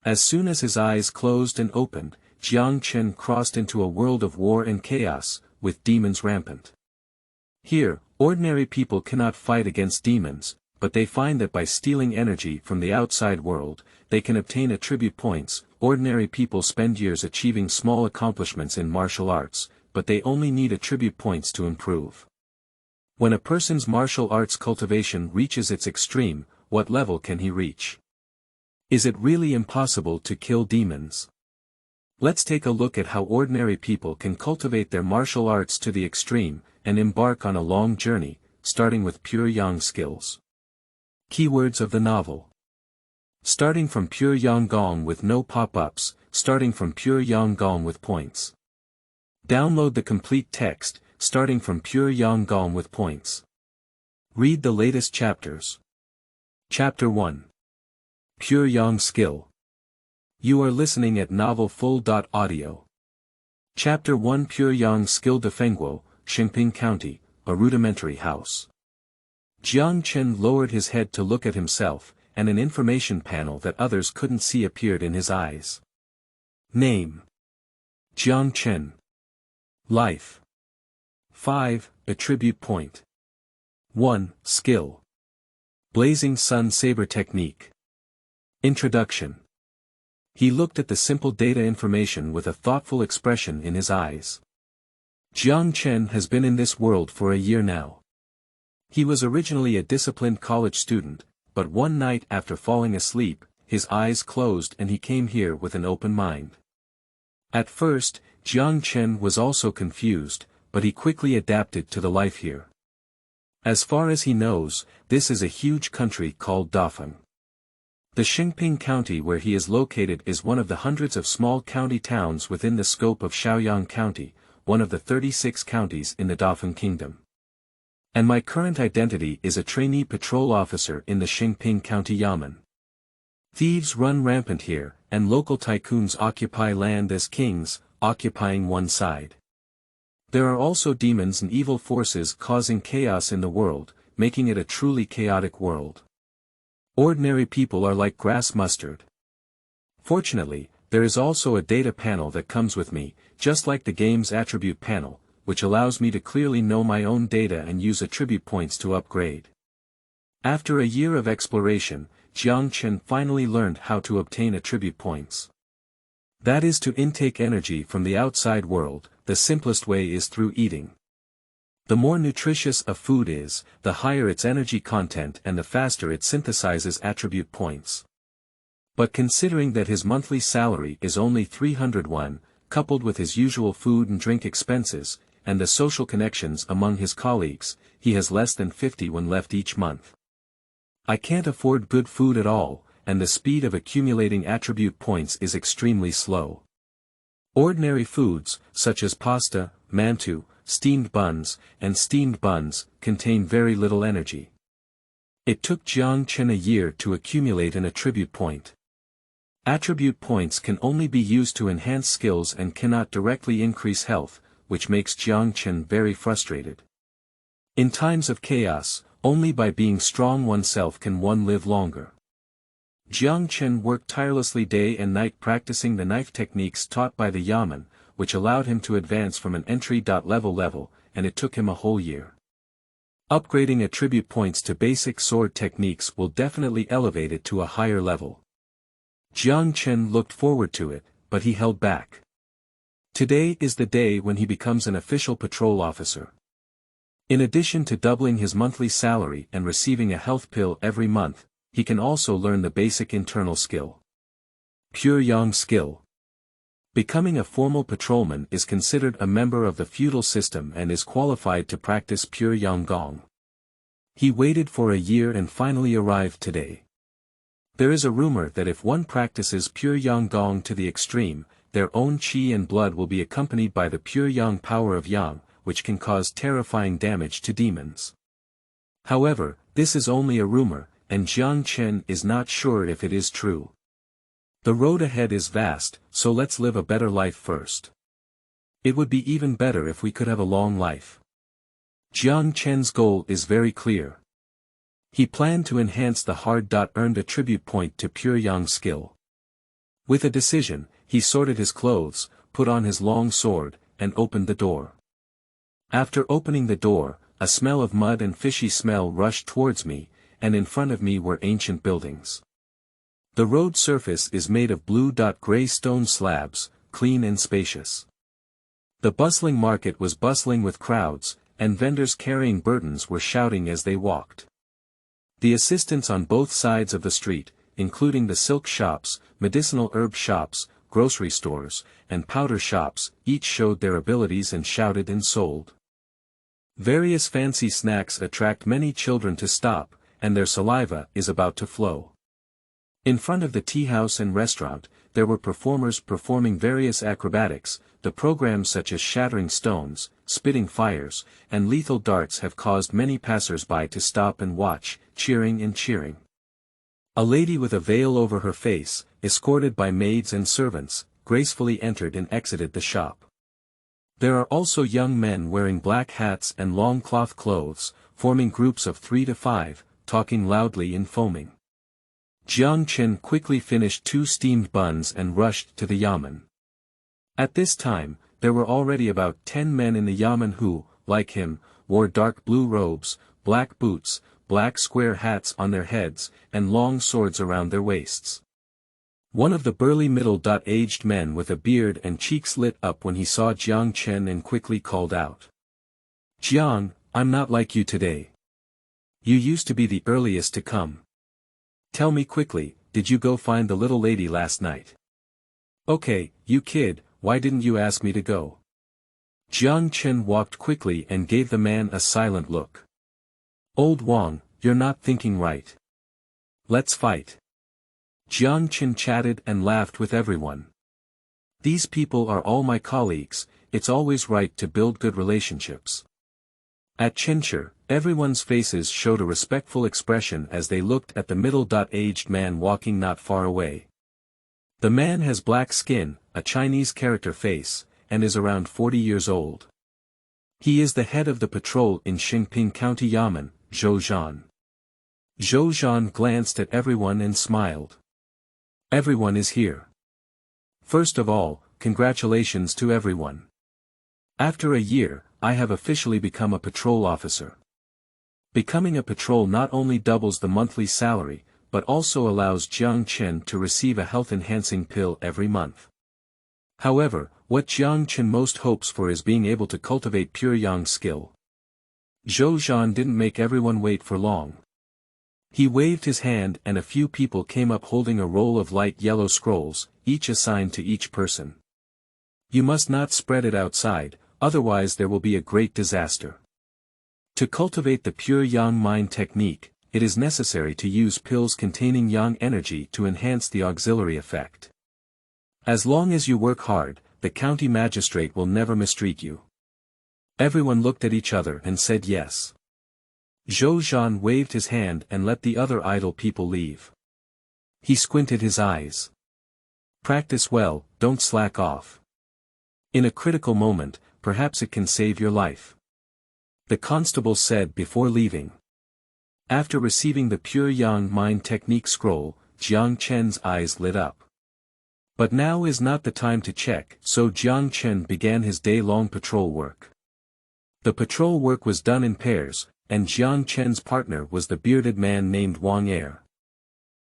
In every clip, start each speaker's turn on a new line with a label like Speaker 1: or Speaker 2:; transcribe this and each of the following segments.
Speaker 1: As soon as his eyes closed and opened, Jiang Chen crossed into a world of war and chaos, with demons rampant. Here, ordinary people cannot fight against demons, but they find that by stealing energy from the outside world, they can obtain attribute points. Ordinary people spend years achieving small accomplishments in martial arts, but they only need attribute points to improve. When a person's martial arts cultivation reaches its extreme, what level can he reach? Is it really impossible to kill demons? Let's take a look at how ordinary people can cultivate their martial arts to the extreme, and embark on a long journey, starting with pure yang skills. Keywords of the novel. Starting from pure yang gong with no pop-ups, starting from pure yang gong with points. Download the complete text, starting from pure yang gong with points. Read the latest chapters. Chapter 1. Pure Yang Skill. You are listening at novelfull.audio. Chapter 1 Pure Yang Skill Defengguo, Qingping County, a rudimentary house. Jiang Chen lowered his head to look at himself, and an information panel that others couldn't see appeared in his eyes. Name: Jiang Chen. Life: 5, attribute point. 1, skill. Blazing Sun Saber Technique. Introduction. He looked at the simple data information with a thoughtful expression in his eyes. Jiang Chen has been in this world for a year now. He was originally a disciplined college student, but one night after falling asleep, his eyes closed and he came here with an open mind. At first, Jiang Chen was also confused, but he quickly adapted to the life here. As far as he knows, this is a huge country called Dafeng. The Qingping County where he is located is one of the hundreds of small county towns within the scope of Shaoyang County, one of the 36 counties in the Dafeng Kingdom. And my current identity is a trainee patrol officer in the Qingping County Yamen. Thieves run rampant here, and local tycoons occupy land as kings, occupying one side. There are also demons and evil forces causing chaos in the world, making it a truly chaotic world. Ordinary people are like grass mustard. Fortunately, there is also a data panel that comes with me, just like the game's attribute panel, which allows me to clearly know my own data and use attribute points to upgrade. After a year of exploration, Jiang Chen finally learned how to obtain attribute points. That is to intake energy from the outside world. The simplest way is through eating. The more nutritious a food is, the higher its energy content and the faster it synthesizes attribute points. But considering that his monthly salary is only 300 yuan, coupled with his usual food and drink expenses, and the social connections among his colleagues, he has less than 50 yuan left each month. I can't afford good food at all, and the speed of accumulating attribute points is extremely slow. Ordinary foods, such as pasta, mantou, steamed buns, contain very little energy. It took Jiang Chen a year to accumulate an attribute point. Attribute points can only be used to enhance skills and cannot directly increase health, which makes Jiang Chen very frustrated. In times of chaos, only by being strong oneself can one live longer. Jiang Chen worked tirelessly day and night practicing the knife techniques taught by the Yamen, which allowed him to advance from an entry-level, and it took him a whole year. Upgrading attribute points to basic sword techniques will definitely elevate it to a higher level. Jiang Chen looked forward to it, but he held back. Today is the day when he becomes an official patrol officer. In addition to doubling his monthly salary and receiving a health pill every month, he can also learn the basic internal skill. Pure Yang Skill. Becoming a formal patrolman is considered a member of the feudal system and is qualified to practice Pure Yang Gong. He waited for a year and finally arrived today. There is a rumor that if one practices Pure Yang Gong to the extreme, their own qi and blood will be accompanied by the pure yang power of yang, which can cause terrifying damage to demons. However, this is only a rumor, and Jiang Chen is not sure if it is true. The road ahead is vast, so let's live a better life first. It would be even better if we could have a long life. Jiang Chen's goal is very clear. He planned to enhance the hard-earned attribute point to pure yang skill. With a decision, he sorted his clothes, put on his long sword, and opened the door. After opening the door, a smell of mud and fishy smell rushed towards me, and in front of me were ancient buildings. The road surface is made of blue-gray stone slabs, clean and spacious. The bustling market was bustling with crowds, and vendors carrying burdens were shouting as they walked. The assistants on both sides of the street, including the silk shops, medicinal herb shops, grocery stores, and powder shops, each showed their abilities and shouted and sold. Various fancy snacks attract many children to stop, and their saliva is about to flow. In front of the tea house and restaurant, there were performers performing various acrobatics. The programs such as shattering stones, spitting fires, and lethal darts have caused many passers-by to stop and watch, cheering and cheering. A lady with a veil over her face, escorted by maids and servants, gracefully entered and exited the shop. There are also young men wearing black hats and long cloth clothes, forming groups of 3 to 5, talking loudly and foaming. Jiang Chen quickly finished 2 steamed buns and rushed to the yamen. At this time, there were already about 10 men in the yamen who, like him, wore dark blue robes, black boots, black square hats on their heads, and long swords around their waists. One of the burly middle-aged men with a beard and cheeks lit up when he saw Jiang Chen and quickly called out. "Jiang, I'm not like you today. You used to be the earliest to come. Tell me quickly, did you go find the little lady last night?" "Okay, you kid, why didn't you ask me to go?" Jiang Chen walked quickly and gave the man a silent look. "Old Wang, you're not thinking right. Let's fight." Jiang Chen chatted and laughed with everyone. "These people are all my colleagues, it's always right to build good relationships." At Qingxuan, everyone's faces showed a respectful expression as they looked at the middle-aged man walking not far away. The man has black skin, a Chinese character face, and is around 40 years old. He is the head of the patrol in Xingping County Yamen, Zhou Zhan. Zhou Zhan glanced at everyone and smiled. "Everyone is here. First of all, congratulations to everyone. After a year, I have officially become a patrol officer. Becoming a patrol not only doubles the monthly salary, but also allows Jiang Chen to receive a health-enhancing pill every month. However, what Jiang Chen most hopes for is being able to cultivate pure yang skill." Zhou Zhan didn't make everyone wait for long. He waved his hand and a few people came up holding a roll of light yellow scrolls, each assigned to each person. "You must not spread it outside, otherwise there will be a great disaster. To cultivate the pure yang mind technique, it is necessary to use pills containing yang energy to enhance the auxiliary effect. As long as you work hard, the county magistrate will never mistreat you." Everyone looked at each other and said yes. Zhou Zhan waved his hand and let the other idle people leave. He squinted his eyes. "Practice well, don't slack off. In a critical moment, perhaps it can save your life," the constable said before leaving. After receiving the pure yang mind technique scroll, Jiang Chen's eyes lit up. But now is not the time to check, so Jiang Chen began his day-long patrol work. The patrol work was done in pairs, and Jiang Chen's partner was the bearded man named Wang Er.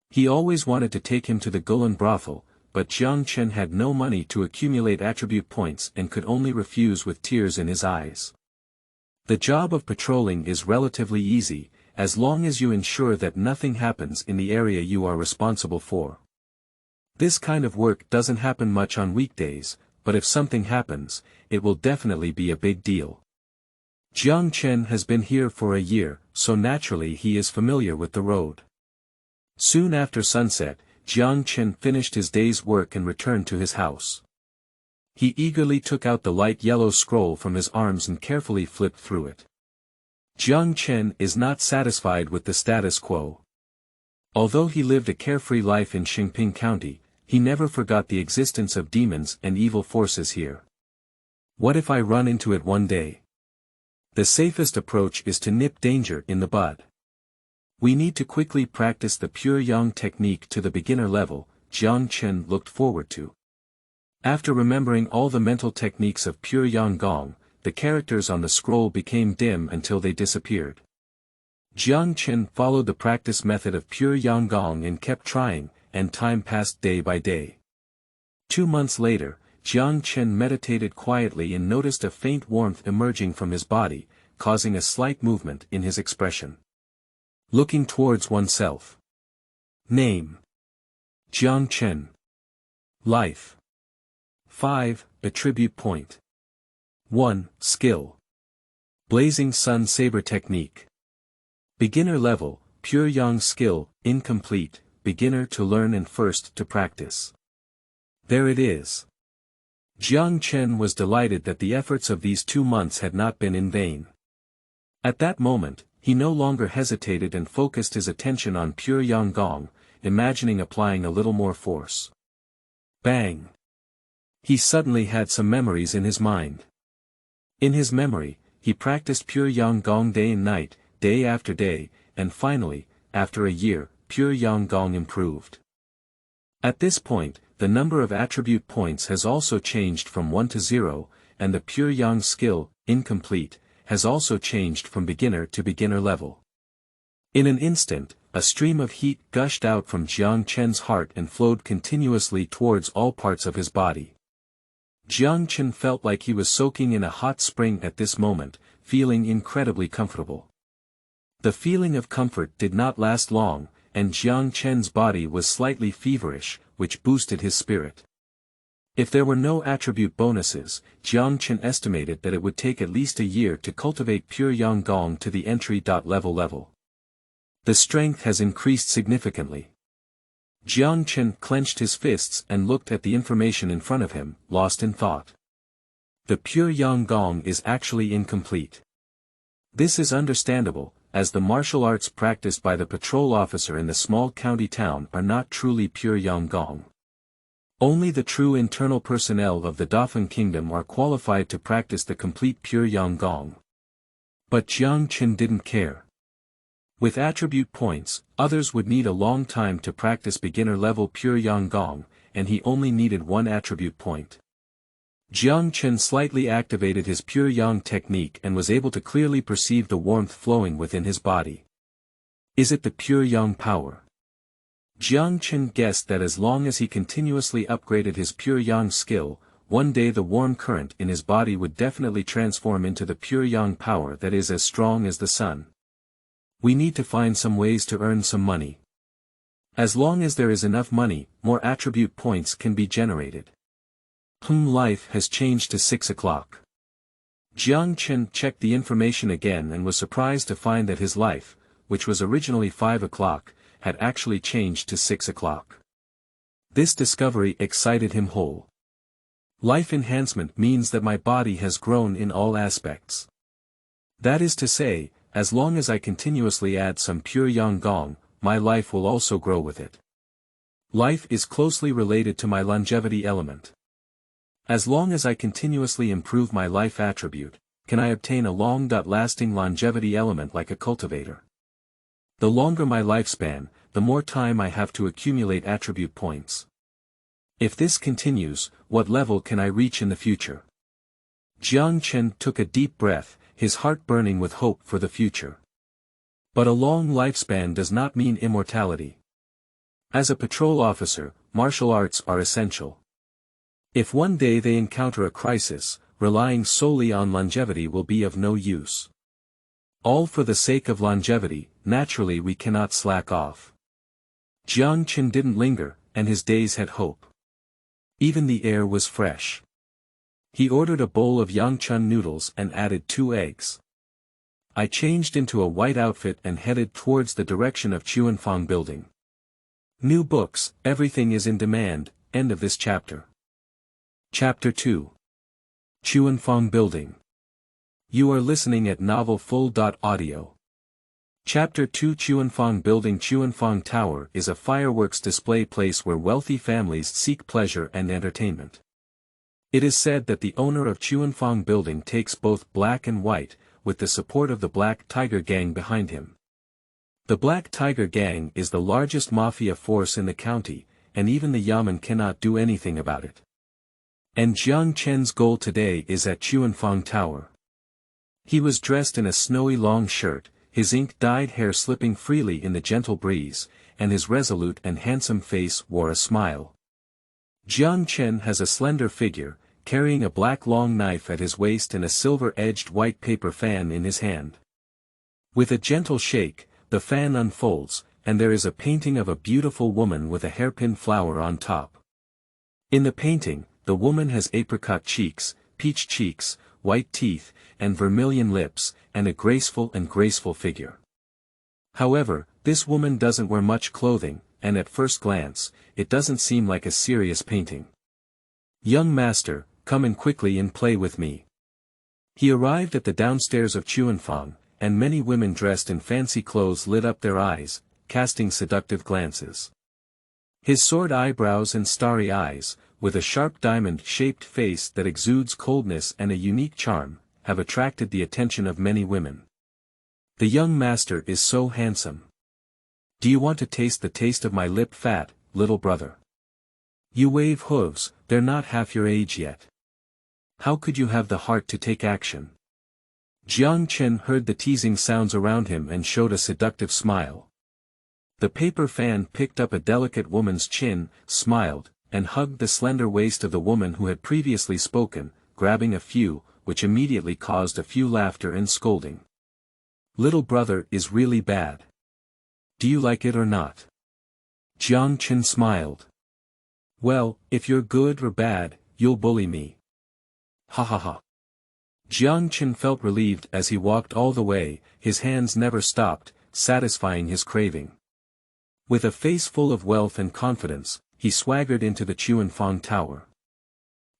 Speaker 1: He always wanted to take him to the Gulan brothel, but Jiang Chen had no money to accumulate attribute points and could only refuse with tears in his eyes. The job of patrolling is relatively easy, as long as you ensure that nothing happens in the area you are responsible for. This kind of work doesn't happen much on weekdays, but if something happens, it will definitely be a big deal. Jiang Chen has been here for a year, so naturally he is familiar with the road. Soon after sunset, Jiang Chen finished his day's work and returned to his house. He eagerly took out the light yellow scroll from his arms and carefully flipped through it. Jiang Chen is not satisfied with the status quo. Although he lived a carefree life in Xingping County, he never forgot the existence of demons and evil forces here. What if I run into it one day? The safest approach is to nip danger in the bud. We need to quickly practice the pure yang technique to the beginner level, Jiang Chen looked forward to. After remembering all the mental techniques of pure yang gong, the characters on the scroll became dim until they disappeared. Jiang Chen followed the practice method of pure yang gong and kept trying, and time passed day by day. 2 months later, Jiang Chen meditated quietly and noticed a faint warmth emerging from his body, causing a slight movement in his expression. Looking towards oneself. Name: Jiang Chen. Life: 5, attribute point. 1, skill. Blazing Sun Saber Technique. Beginner level, pure yang skill, incomplete, beginner to learn and first to practice. There it is. Jiang Chen was delighted that the efforts of these 2 months had not been in vain. At that moment, he no longer hesitated and focused his attention on pure yang gong, imagining applying a little more force. Bang! He suddenly had some memories in his mind. In his memory, he practiced pure yang gong day and night, day after day, and finally, after a year, pure yang gong improved. At this point, the number of attribute points has also changed from 1 to 0, and the pure yang skill, incomplete, has also changed from beginner to beginner level. In an instant, a stream of heat gushed out from Jiang Chen's heart and flowed continuously towards all parts of his body. Jiang Chen felt like he was soaking in a hot spring at this moment, feeling incredibly comfortable. The feeling of comfort did not last long, and Jiang Chen's body was slightly feverish, which boosted his spirit. If there were no attribute bonuses, Jiang Chen estimated that it would take at least a year to cultivate pure yang gong to the entry-level. The strength has increased significantly. Jiang Chen clenched his fists and looked at the information in front of him, lost in thought. The pure yang gong is actually incomplete. This is understandable, as the martial arts practiced by the patrol officer in the small county town are not truly pure yang gong. Only the true internal personnel of the Dafeng kingdom are qualified to practice the complete pure yang gong. But Jiang Chen didn't care. With attribute points, others would need a long time to practice beginner-level pure yang gong, and he only needed 1 attribute point. Jiang Chen slightly activated his pure yang technique and was able to clearly perceive the warmth flowing within his body. Is it the pure yang power? Jiang Chen guessed that as long as he continuously upgraded his pure yang skill, one day the warm current in his body would definitely transform into the pure yang power that is as strong as the sun. We need to find some ways to earn some money. As long as there is enough money, more attribute points can be generated. Life has changed to 6 o'clock. Jiang Chen checked the information again and was surprised to find that his life, which was originally 5 o'clock, had actually changed to 6 o'clock. This discovery excited him whole. Life enhancement means that my body has grown in all aspects. That is to say, as long as I continuously add some pure yang gong, my life will also grow with it. Life is closely related to my longevity element. As long as I continuously improve my life attribute, can I obtain a long-lasting longevity element like a cultivator. The longer my lifespan, the more time I have to accumulate attribute points. If this continues, what level can I reach in the future? Jiang Chen took a deep breath, his heart burning with hope for the future. But a long lifespan does not mean immortality. As a patrol officer, martial arts are essential. If one day they encounter a crisis, relying solely on longevity will be of no use. All for the sake of longevity, naturally we cannot slack off. Jiang Chen didn't linger, and his days had hope. Even the air was fresh. He ordered a bowl of yangchun noodles and added 2 eggs. I changed into a white outfit and headed towards the direction of Qunfang building. New books, everything is in demand, end of this chapter. Chapter 2. Qunfang building. You are listening at novelfull.audio. Chapter 2 Qunfang building. Qunfang Tower is a fireworks display place where wealthy families seek pleasure and entertainment. It is said that the owner of Qunfang building takes both black and white, with the support of the Black Tiger Gang behind him. The Black Tiger Gang is the largest mafia force in the county, and even the yamen cannot do anything about it. And Jiang Chen's goal today is at Qunfang Tower. He was dressed in a snowy long shirt, his ink-dyed hair slipping freely in the gentle breeze, and his resolute and handsome face wore a smile. Jiang Chen has a slender figure, carrying a black long knife at his waist and a silver-edged white paper fan in his hand. With a gentle shake, the fan unfolds, and there is a painting of a beautiful woman with a hairpin flower on top. In the painting, the woman has apricot cheeks, peach cheeks, white teeth, and vermilion lips, and a graceful figure. However, this woman doesn't wear much clothing, and at first glance, it doesn't seem like a serious painting. "Young master, come in quickly and play with me." He arrived at the downstairs of Qunfang, and many women dressed in fancy clothes lit up their eyes, casting seductive glances. His sword eyebrows and starry eyes, with a sharp diamond-shaped face that exudes coldness and a unique charm, have attracted the attention of many women. "The young master is so handsome. Do you want to taste the taste of my lip fat, little brother? You wave hooves, they're not half your age yet. How could you have the heart to take action?" Jiang Chen heard the teasing sounds around him and showed a seductive smile. The paper fan picked up a delicate woman's chin, smiled, and hugged the slender waist of the woman who had previously spoken, grabbing a few, which immediately caused a few laughter and scolding. "Little brother is really bad. Do you like it or not?" Jiang Chen smiled. "Well, if you're good or bad, you'll bully me. Ha ha ha." Jiang Chen felt relieved as he walked all the way, his hands never stopped, satisfying his craving. With a face full of wealth and confidence, he swaggered into the Qunfang Tower.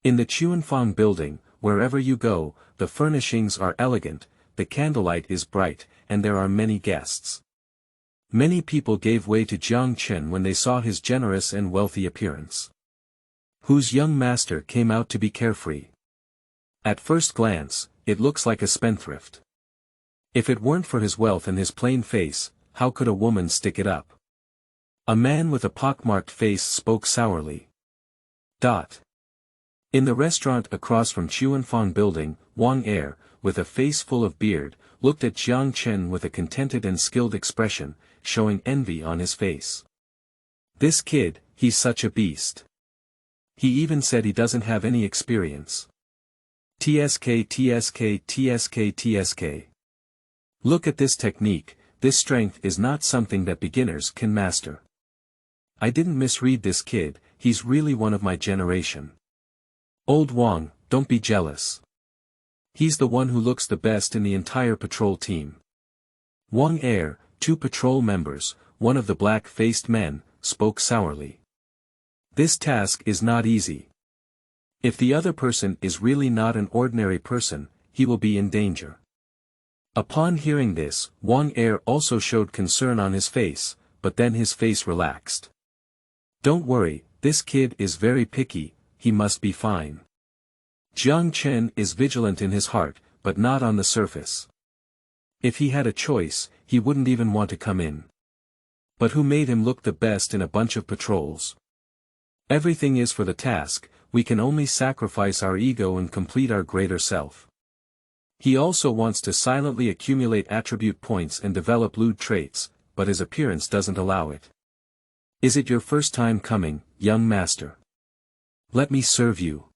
Speaker 1: In the Qunfang building, wherever you go, the furnishings are elegant, the candlelight is bright, and there are many guests. Many people gave way to Jiang Chen when they saw his generous and wealthy appearance. Whose young master came out to be carefree? At first glance, it looks like a spendthrift. If it weren't for his wealth and his plain face, how could a woman stick it up? A man with a pockmarked face spoke sourly. In the restaurant across from Qunfang building, Wang Er, with a face full of beard, looked at Jiang Chen with a contented and skilled expression, showing envy on his face. "This kid, he's such a beast. He even said he doesn't have any experience. TSK. Look at this technique, this strength is not something that beginners can master. I didn't misread this kid, he's really one of my generation. Old Wang, don't be jealous. He's the one who looks the best in the entire patrol team." Wang Er, 2 patrol members, one of the black-faced men, spoke sourly. "This task is not easy. If the other person is really not an ordinary person, he will be in danger." Upon hearing this, Wang Er also showed concern on his face, but then his face relaxed. "Don't worry, this kid is very picky, he must be fine. Jiang Chen is vigilant in his heart, but not on the surface. If he had a choice, he wouldn't even want to come in. But who made him look the best in a bunch of patrols? Everything is for the task, we can only sacrifice our ego and complete our greater self. He also wants to silently accumulate attribute points and develop lewd traits, but his appearance doesn't allow it. Is it your first time coming, young master? Let me serve you."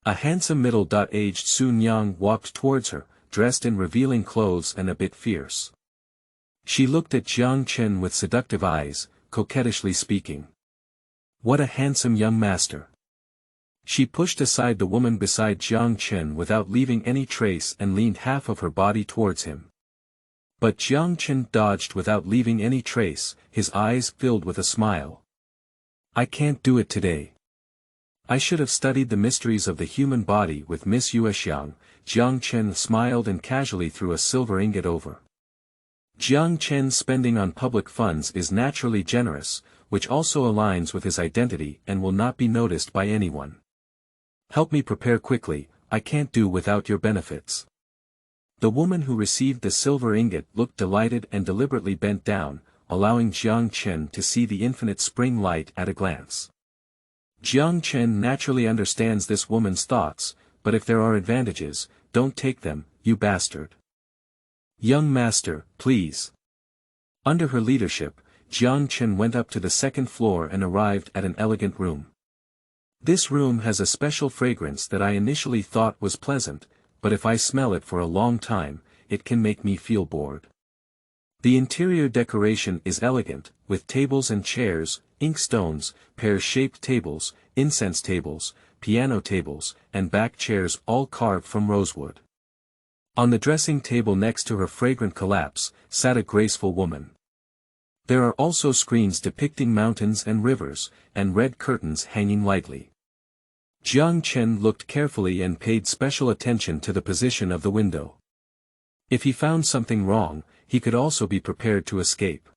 Speaker 1: A handsome middle-aged Sun Yang walked towards her, dressed in revealing clothes and a bit fierce. She looked at Jiang Chen with seductive eyes, coquettishly speaking. "What a handsome young master." She pushed aside the woman beside Jiang Chen without leaving any trace and leaned half of her body towards him. But Jiang Chen dodged without leaving any trace, his eyes filled with a smile. "I can't do it today. I should have studied the mysteries of the human body with Miss Yuexiang." Jiang Chen smiled and casually threw a silver ingot over. Jiang Chen's spending on public funds is naturally generous, which also aligns with his identity and will not be noticed by anyone. "Help me prepare quickly, I can't do without your benefits." The woman who received the silver ingot looked delighted and deliberately bent down, allowing Jiang Chen to see the infinite spring light at a glance. Jiang Chen naturally understands this woman's thoughts, but if there are advantages, don't take them, you bastard. Young master, please. Under her leadership, Jiang Chen went up to the second floor and arrived at an elegant room. This room has a special fragrance that I initially thought was pleasant, but if I smell it for a long time, it can make me feel bored. The interior decoration is elegant, with tables and chairs, inkstones, pear-shaped tables, incense tables, piano tables, and back chairs all carved from rosewood. On the dressing table next to her fragrant collapse, sat a graceful woman. There are also screens depicting mountains and rivers, and red curtains hanging lightly. Jiang Chen looked carefully and paid special attention to the position of the window. If he found something wrong, he could also be prepared to escape.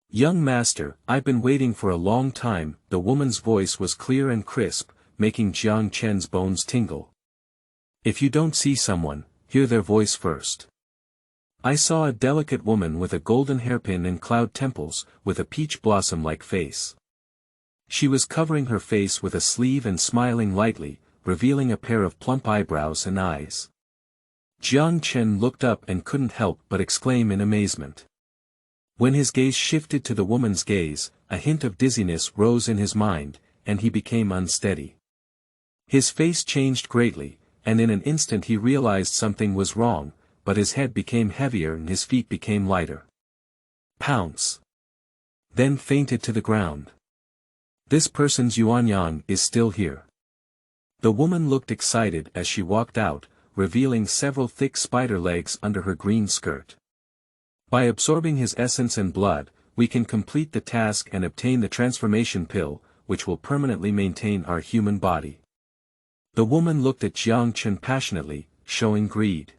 Speaker 1: Young master, I've been waiting for a long time. The woman's voice was clear and crisp, making Jiang Chen's bones tingle. If you don't see someone, hear their voice first. I saw a delicate woman with a golden hairpin and cloud temples, with a peach blossom-like face. She was covering her face with a sleeve and smiling lightly, revealing a pair of plump eyebrows and eyes. Jiang Chen looked up and couldn't help but exclaim in amazement. When his gaze shifted to the woman's gaze, a hint of dizziness rose in his mind, and he became unsteady. His face changed greatly, and in an instant he realized something was wrong, but his head became heavier and his feet became lighter. Pounce! Then fainted to the ground. This person's Yuanyang is still here. The woman looked excited as she walked out, revealing several thick spider legs under her green skirt. By absorbing his essence and blood, we can complete the task and obtain the transformation pill, which will permanently maintain our human body. The woman looked at Jiang Chen passionately, showing greed.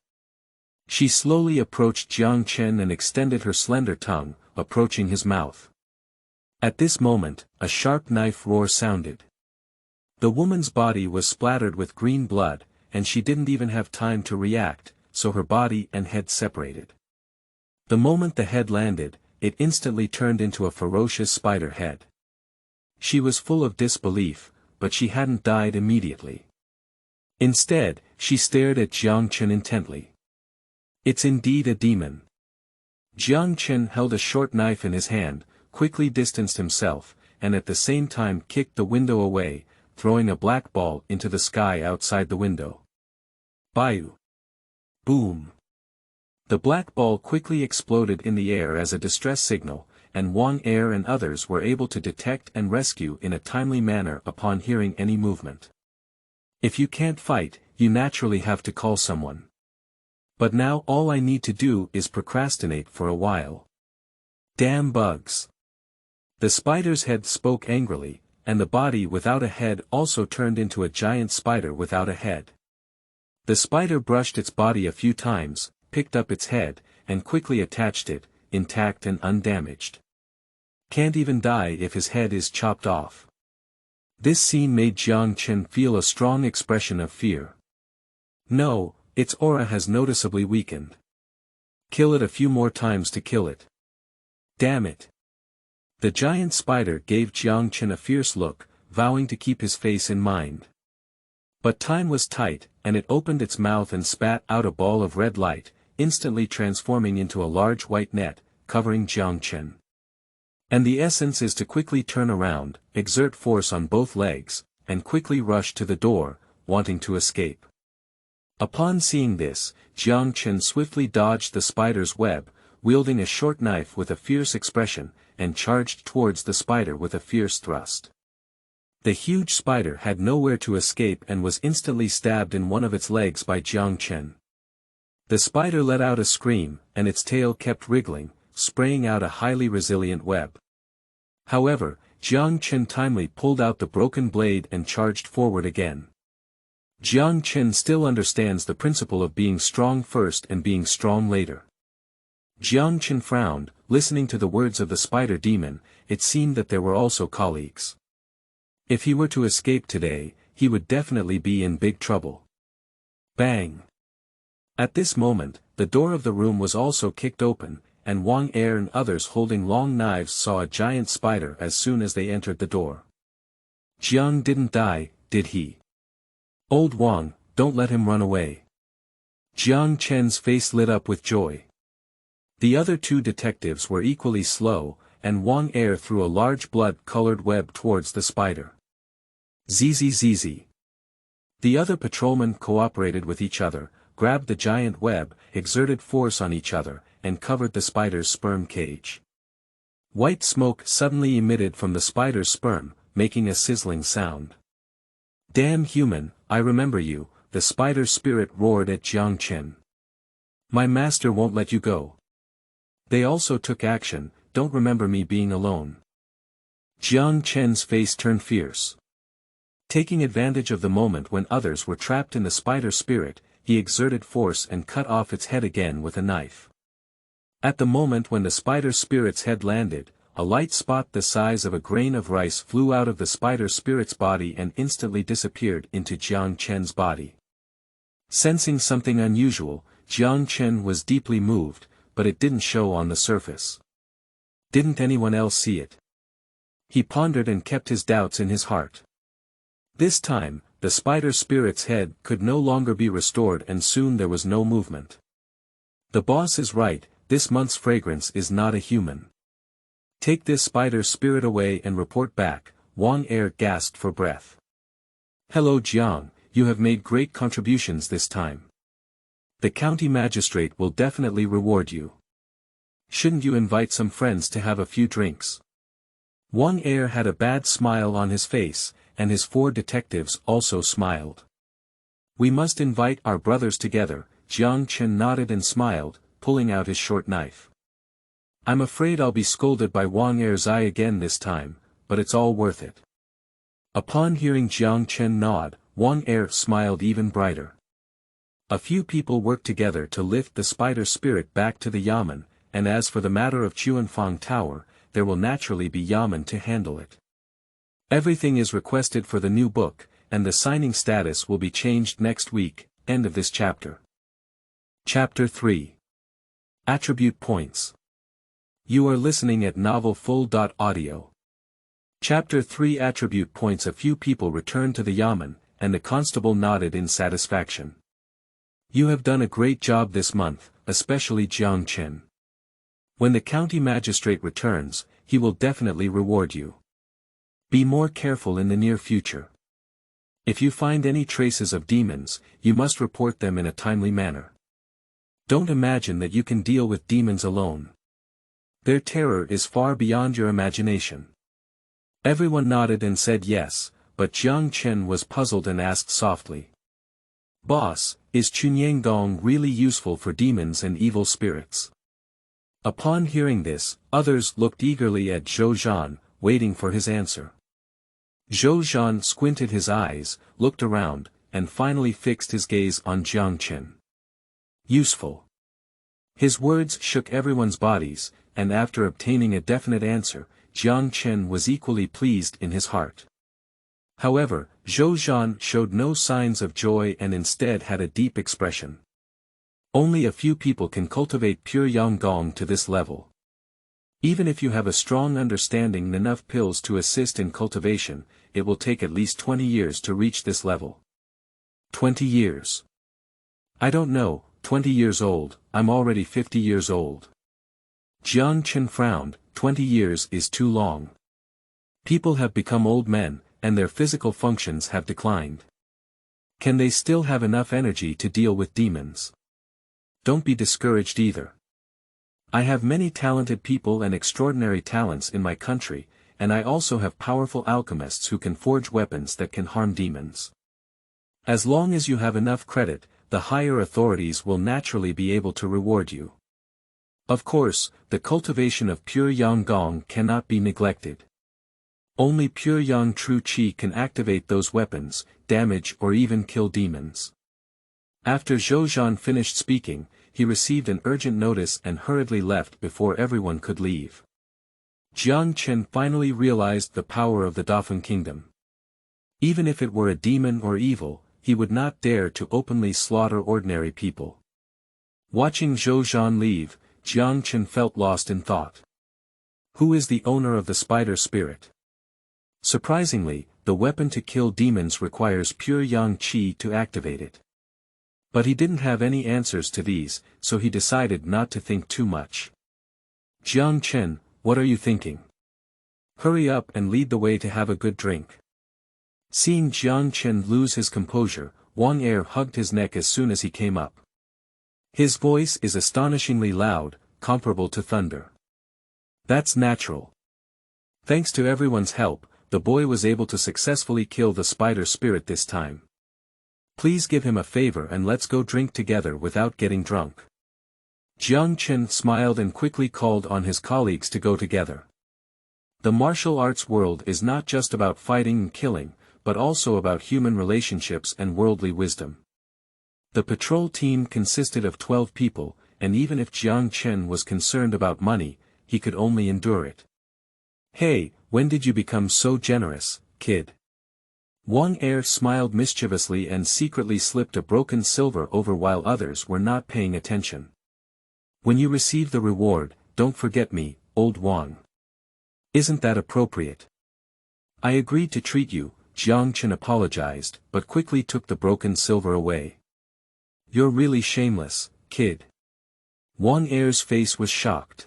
Speaker 1: She slowly approached Jiang Chen and extended her slender tongue, approaching his mouth. At this moment, a sharp knife roar sounded. The woman's body was splattered with green blood, and she didn't even have time to react, so her body and head separated. The moment the head landed, it instantly turned into a ferocious spider head. She was full of disbelief, but she hadn't died immediately. Instead, she stared at Jiang Chen intently. It's indeed a demon. Jiang Chen held a short knife in his hand, quickly distanced himself, and at the same time kicked the window away, throwing a black ball into the sky outside the window. Bayu! Boom! The black ball quickly exploded in the air as a distress signal, and Wang Er and others were able to detect and rescue in a timely manner upon hearing any movement. If you can't fight, you naturally have to call someone. But now all I need to do is procrastinate for a while. Damn bugs! The spider's head spoke angrily, and the body without a head also turned into a giant spider without a head. The spider brushed its body a few times, picked up its head, and quickly attached it, intact and undamaged. Can't even die if his head is chopped off. This scene made Jiang Chen feel a strong expression of fear. No, its aura has noticeably weakened. Kill it a few more times to kill it. Damn it! The giant spider gave Jiang Chen a fierce look, vowing to keep his face in mind. But time was tight, and it opened its mouth and spat out a ball of red light, instantly transforming into a large white net, covering Jiang Chen. And the essence is to quickly turn around, exert force on both legs, and quickly rush to the door, wanting to escape. Upon seeing this, Jiang Chen swiftly dodged the spider's web, wielding a short knife with a fierce expression, and charged towards the spider with a fierce thrust. The huge spider had nowhere to escape and was instantly stabbed in one of its legs by Jiang Chen. The spider let out a scream, and its tail kept wriggling, spraying out a highly resilient web. However, Jiang Chen timely pulled out the broken blade and charged forward again. Jiang Chen still understands the principle of being strong first and being strong later. Jiang Chen frowned, listening to the words of the spider demon. It seemed that there were also colleagues. If he were to escape today, he would definitely be in big trouble. Bang! At this moment, the door of the room was also kicked open, and Wang Er and others holding long knives saw a giant spider as soon as they entered the door. Zhang didn't die, did he? Old Wang, don't let him run away. Jiang Chen's face lit up with joy. The other two detectives were equally slow, and Wang Er threw a large blood-colored web towards the spider. Zzz. The other patrolmen cooperated with each other, grabbed the giant web, exerted force on each other, and covered the spider's sperm cage. White smoke suddenly emitted from the spider's sperm, making a sizzling sound. Damn human, I remember you, the spider spirit roared at Jiang Chen. My master won't let you go. They also took action, don't remember me being alone. Jiang Chen's face turned fierce. Taking advantage of the moment when others were trapped in the spider spirit, he exerted force and cut off its head again with a knife. At the moment when the spider spirit's head landed, a light spot the size of a grain of rice flew out of the spider spirit's body and instantly disappeared into Jiang Chen's body. Sensing something unusual, Jiang Chen was deeply moved, but it didn't show on the surface. Didn't anyone else see it? He pondered and kept his doubts in his heart. This time, the spider spirit's head could no longer be restored and soon there was no movement. The boss is right, this month's fragrance is not a human. Take this spider spirit away and report back, Wang Er gasped for breath. Hello Jiang, you have made great contributions this time. The county magistrate will definitely reward you. Shouldn't you invite some friends to have a few drinks? Wang Er had a bad smile on his face, and his 4 detectives also smiled. We must invite our brothers together, Jiang Chen nodded and smiled, pulling out his short knife. I'm afraid I'll be scolded by Wang Er's eye again this time, but it's all worth it. Upon hearing Jiang Chen nod, Wang Er smiled even brighter. A few people worked together to lift the spider spirit back to the yamen, and as for the matter of Qunfang Tower, there will naturally be yamen to handle it. Everything is requested for the new book, and the signing status will be changed next week. End of this chapter. Chapter 3. Attribute Points. You are listening at novelfull.audio. Chapter 3 Attribute Points. A few people returned to the yamen, and the constable nodded in satisfaction. You have done a great job this month, especially Jiang Chen. When the county magistrate returns, he will definitely reward you. Be more careful in the near future. If you find any traces of demons, you must report them in a timely manner. Don't imagine that you can deal with demons alone. Their terror is far beyond your imagination. Everyone nodded and said yes, but Jiang Chen was puzzled and asked softly. Boss, is Qunfang really useful for demons and evil spirits? Upon hearing this, others looked eagerly at Zhou Zhan, waiting for his answer. Zhou Zhan squinted his eyes, looked around, and finally fixed his gaze on Jiang Chen. Useful. His words shook everyone's bodies, and after obtaining a definite answer, Jiang Chen was equally pleased in his heart. However, Zhou Zhan showed no signs of joy and instead had a deep expression. Only a few people can cultivate pure Yanggong to this level. Even if you have a strong understanding and enough pills to assist in cultivation, it will take at least 20 years to reach this level. 20 years. I don't know, 20 years old, I'm already 50 years old. Jiang Chen frowned, 20 years is too long. People have become old men, and their physical functions have declined. Can they still have enough energy to deal with demons? Don't be discouraged either. I have many talented people and extraordinary talents in my country, and I also have powerful alchemists who can forge weapons that can harm demons. As long as you have enough credit, the higher authorities will naturally be able to reward you. Of course, the cultivation of pure Yanggong cannot be neglected. Only pure Yang True Qi can activate those weapons, damage or even kill demons. After Zhou Zhan finished speaking, he received an urgent notice and hurriedly left before everyone could leave. Jiang Chen finally realized the power of the Dafeng Kingdom. Even if it were a demon or evil, he would not dare to openly slaughter ordinary people. Watching Zhou Zhan leave, Jiang Chen felt lost in thought. Who is the owner of the spider spirit? Surprisingly, the weapon to kill demons requires pure yang qi to activate it. But he didn't have any answers to these, so he decided not to think too much. Jiang Chen, what are you thinking? Hurry up and lead the way to have a good drink. Seeing Jiang Chen lose his composure, Wang Er hugged his neck as soon as he came up. His voice is astonishingly loud, comparable to thunder. That's natural. Thanks to everyone's help, the boy was able to successfully kill the spider spirit this time. Please give him a favor and let's go drink together without getting drunk. Jiang Chen smiled and quickly called on his colleagues to go together. The martial arts world is not just about fighting and killing, but also about human relationships and worldly wisdom. The patrol team consisted of 12 people, and even if Jiang Chen was concerned about money, he could only endure it. Hey, when did you become so generous, kid? Wang Er smiled mischievously and secretly slipped a broken silver over while others were not paying attention. When you receive the reward, don't forget me, old Wang. Isn't that appropriate? I agreed to treat you, Jiang Chen apologized, but quickly took the broken silver away. You're really shameless, kid. Wang Er's face was shocked.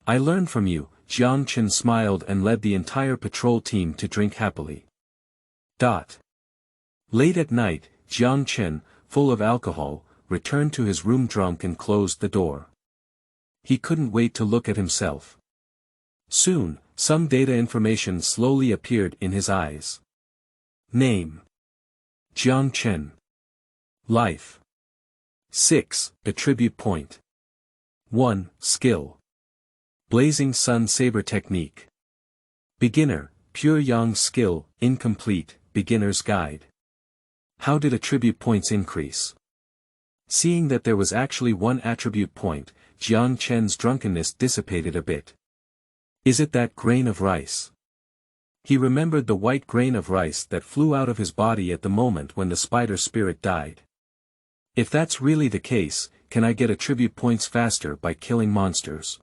Speaker 1: I learned from you, Jiang Chen smiled and led the entire patrol team to drink happily. Late at night, Jiang Chen, full of alcohol, returned to his room drunk and closed the door. He couldn't wait to look at himself. Soon, some data information slowly appeared in his eyes. Name: Jiang Chen. Life: 6, attribute point. 1, skill: Blazing Sun Saber Technique. Beginner, Pure Yang Skill, incomplete, Beginner's Guide. How did attribute points increase? Seeing that there was actually one attribute point, Jiang Chen's drunkenness dissipated a bit. Is it that grain of rice? He remembered the white grain of rice that flew out of his body at the moment when the spider spirit died. If that's really the case, can I get attribute points faster by killing monsters?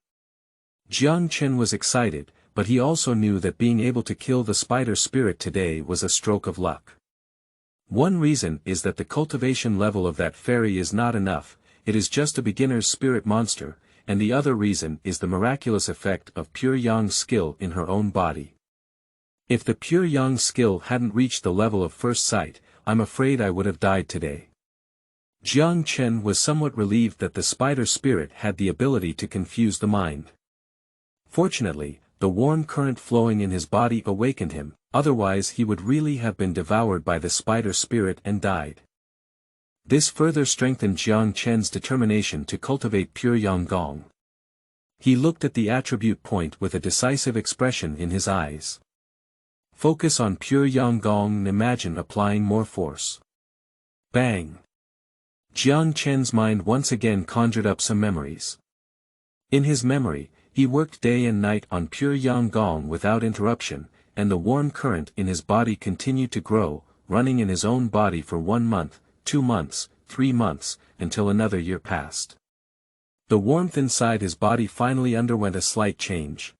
Speaker 1: Jiang Chen was excited, but he also knew that being able to kill the spider spirit today was a stroke of luck. One reason is that the cultivation level of that fairy is not enough, it is just a beginner's spirit monster, and the other reason is the miraculous effect of pure yang skill in her own body. If the pure yang skill hadn't reached the level of first sight, I'm afraid I would have died today. Jiang Chen was somewhat relieved that the spider spirit had the ability to confuse the mind. Fortunately, the warm current flowing in his body awakened him, otherwise he would really have been devoured by the spider spirit and died. This further strengthened Jiang Chen's determination to cultivate pure yang gong. He looked at the attribute point with a decisive expression in his eyes. Focus on pure yang gong and imagine applying more force. Bang! Jiang Chen's mind once again conjured up some memories. In his memory, he worked day and night on pure yang gong without interruption, and the warm current in his body continued to grow, running in his own body for 1 month, 2 months, 3 months, until another year passed. The warmth inside his body finally underwent a slight change.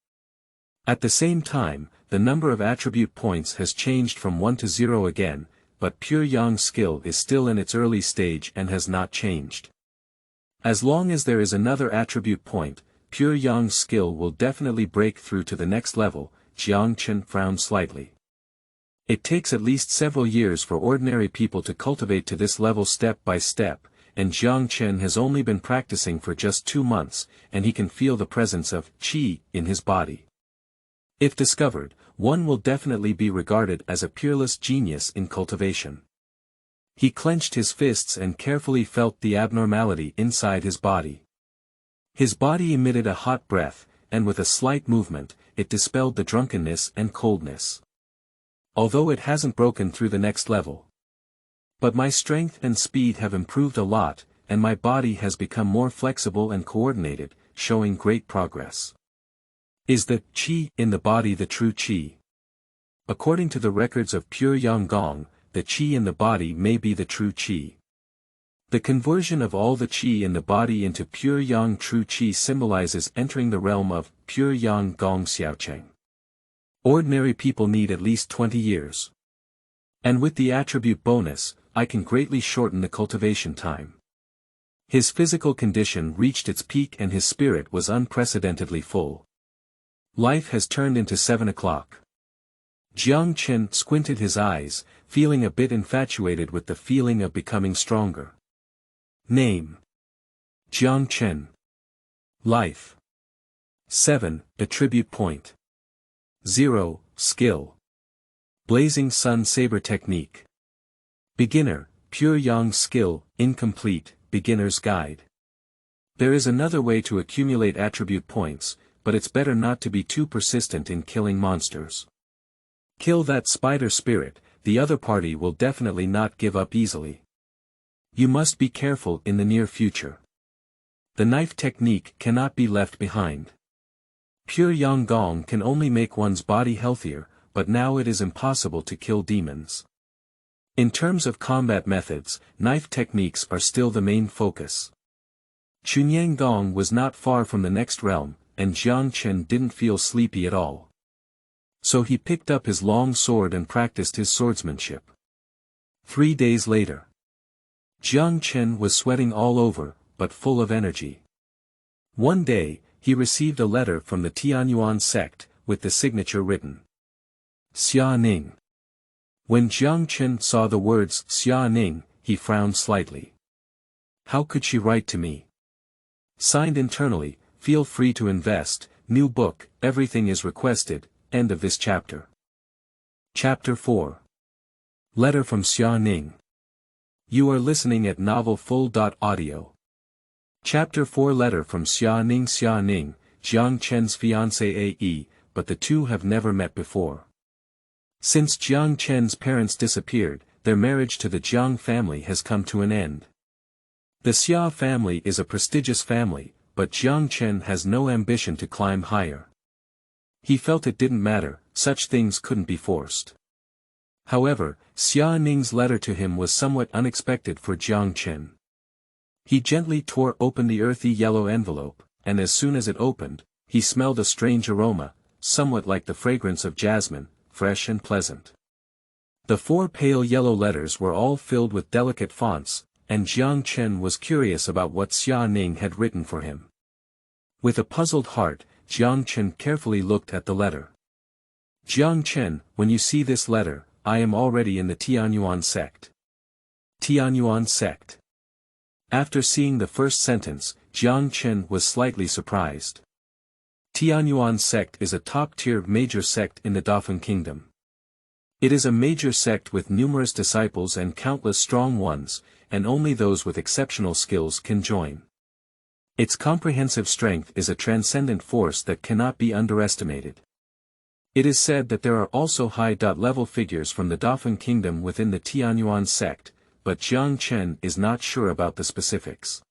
Speaker 1: At the same time, the number of attribute points has changed from 1 to 0 again, but pure yang skill is still in its early stage and has not changed. As long as there is another attribute point, pure yang skill will definitely break through to the next level. Jiang Chen frowned slightly. It takes at least several years for ordinary people to cultivate to this level step by step, and Jiang Chen has only been practicing for just 2 months, and he can feel the presence of qi in his body. If discovered, one will definitely be regarded as a peerless genius in cultivation. He clenched his fists and carefully felt the abnormality inside his body. His body emitted a hot breath, and with a slight movement, it dispelled the drunkenness and coldness. Although it hasn't broken through the next level. But my strength and speed have improved a lot, and my body has become more flexible and coordinated, showing great progress. Is the qi in the body the true qi? According to the records of pure yang gong, the qi in the body may be the true qi. The conversion of all the qi in the body into pure yang true qi symbolizes entering the realm of pure yang gong xiaocheng. Ordinary people need at least 20 years. And with the attribute bonus, I can greatly shorten the cultivation time. His physical condition reached its peak and his spirit was unprecedentedly full. Life has turned into 7 o'clock. Jiang Chen squinted his eyes, feeling a bit infatuated with the feeling of becoming stronger. Name: Jiang Chen. Life: 7, attribute point. 0, skill. Blazing Sun Saber Technique. Beginner, Pure Yang Skill, incomplete, Beginner's Guide. There is another way to accumulate attribute points, but it's better not to be too persistent in killing monsters. Kill that spider spirit, the other party will definitely not give up easily. You must be careful in the near future. The knife technique cannot be left behind. Pure Yang Gong can only make one's body healthier, but now it is impossible to kill demons. In terms of combat methods, knife techniques are still the main focus. Chunyang Gong was not far from the next realm, and Jiang Chen didn't feel sleepy at all. So he picked up his long sword and practiced his swordsmanship. 3 days later. Jiang Chen was sweating all over, but full of energy. One day, he received a letter from the Tianyuan sect, with the signature written. Xia Ning. When Jiang Chen saw the words Xia Ning, he frowned slightly. How could she write to me? Signed internally, feel free to invest, new book, everything is requested, end of this chapter. Chapter 4. Letter from Xia Ning. You are listening at novelfull.audio. Chapter 4 Letter from Xia Ning. Xia Ning, Jiang Chen's fiancée A.E., but the two have never met before. Since Jiang Chen's parents disappeared, their marriage to the Zhang family has come to an end. The Xia family is a prestigious family, but Jiang Chen has no ambition to climb higher. He felt it didn't matter, such things couldn't be forced. However, Xia Ning's letter to him was somewhat unexpected for Jiang Chen. He gently tore open the earthy yellow envelope, and as soon as it opened, he smelled a strange aroma, somewhat like the fragrance of jasmine, fresh and pleasant. The 4 pale yellow letters were all filled with delicate fonts, and Jiang Chen was curious about what Xia Ning had written for him. With a puzzled heart, Jiang Chen carefully looked at the letter. Jiang Chen, when you see this letter, I am already in the Tianyuan sect. Tianyuan sect. After seeing the first sentence, Jiang Chen was slightly surprised. Tianyuan sect is a top-tier major sect in the Dafeng kingdom. It is a major sect with numerous disciples and countless strong ones, and only those with exceptional skills can join. Its comprehensive strength is a transcendent force that cannot be underestimated. It is said that there are also high-level figures from the Dafeng kingdom within the Tianyuan sect, but Jiang Chen is not sure about the specifics.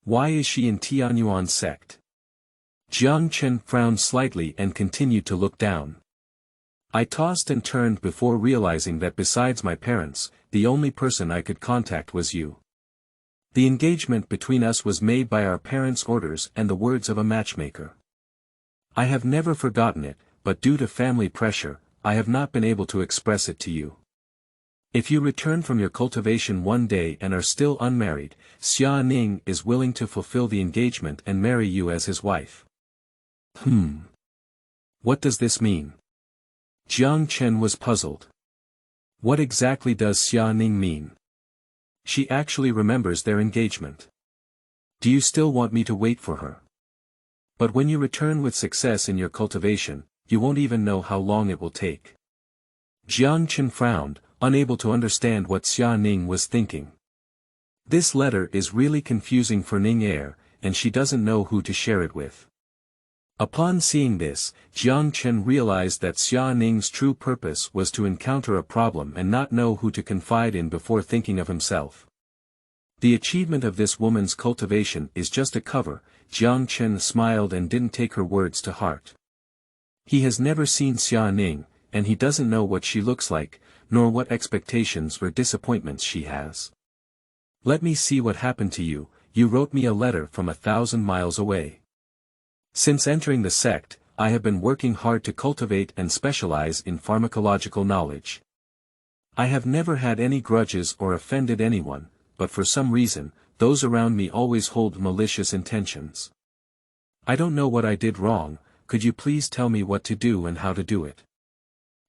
Speaker 1: Why is she in Tianyuan sect? Jiang Chen frowned slightly and continued to look down. I tossed and turned before realizing that besides my parents, the only person I could contact was you. The engagement between us was made by our parents' orders and the words of a matchmaker. I have never forgotten it, but due to family pressure, I have not been able to express it to you. If you return from your cultivation one day and are still unmarried, Xia Ning is willing to fulfill the engagement and marry you as his wife. What does this mean? Jiang Chen was puzzled. What exactly does Xia Ning mean? She actually remembers their engagement. Do you still want me to wait for her? But when you return with success in your cultivation, you won't even know how long it will take. Jiang Chen frowned, unable to understand what Xia Ning was thinking. This letter is really confusing for Ning Er, and she doesn't know who to share it with. Upon seeing this, Jiang Chen realized that Xia Ning's true purpose was to encounter a problem and not know who to confide in before thinking of himself. The achievement of this woman's cultivation is just a cover. Jiang Chen smiled and didn't take her words to heart. He has never seen Xia Ning, and he doesn't know what she looks like, nor what expectations or disappointments she has. Let me see what happened to you. You wrote me a letter from 1,000 miles away. Since entering the sect, I have been working hard to cultivate and specialize in pharmacological knowledge. I have never had any grudges or offended anyone, but for some reason, those around me always hold malicious intentions. I don't know what I did wrong. Could you please tell me what to do and how to do it?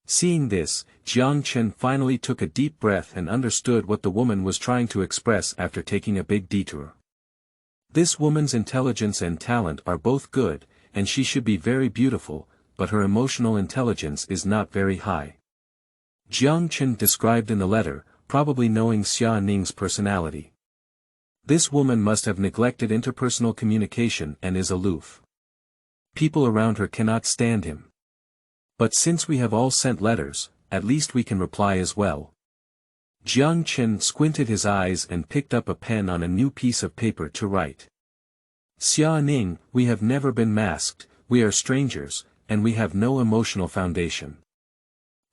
Speaker 1: Seeing this, Jiang Chen finally took a deep breath and understood what the woman was trying to express after taking a big detour. This woman's intelligence and talent are both good, and she should be very beautiful, but her emotional intelligence is not very high. Jiang Chen described in the letter, probably knowing Xia Ning's personality. This woman must have neglected interpersonal communication and is aloof. People around her cannot stand him. But since we have all sent letters, at least we can reply as well. Jiang Chen squinted his eyes and picked up a pen on a new piece of paper to write. Xia Ning, we have never been masked, we are strangers, and we have no emotional foundation.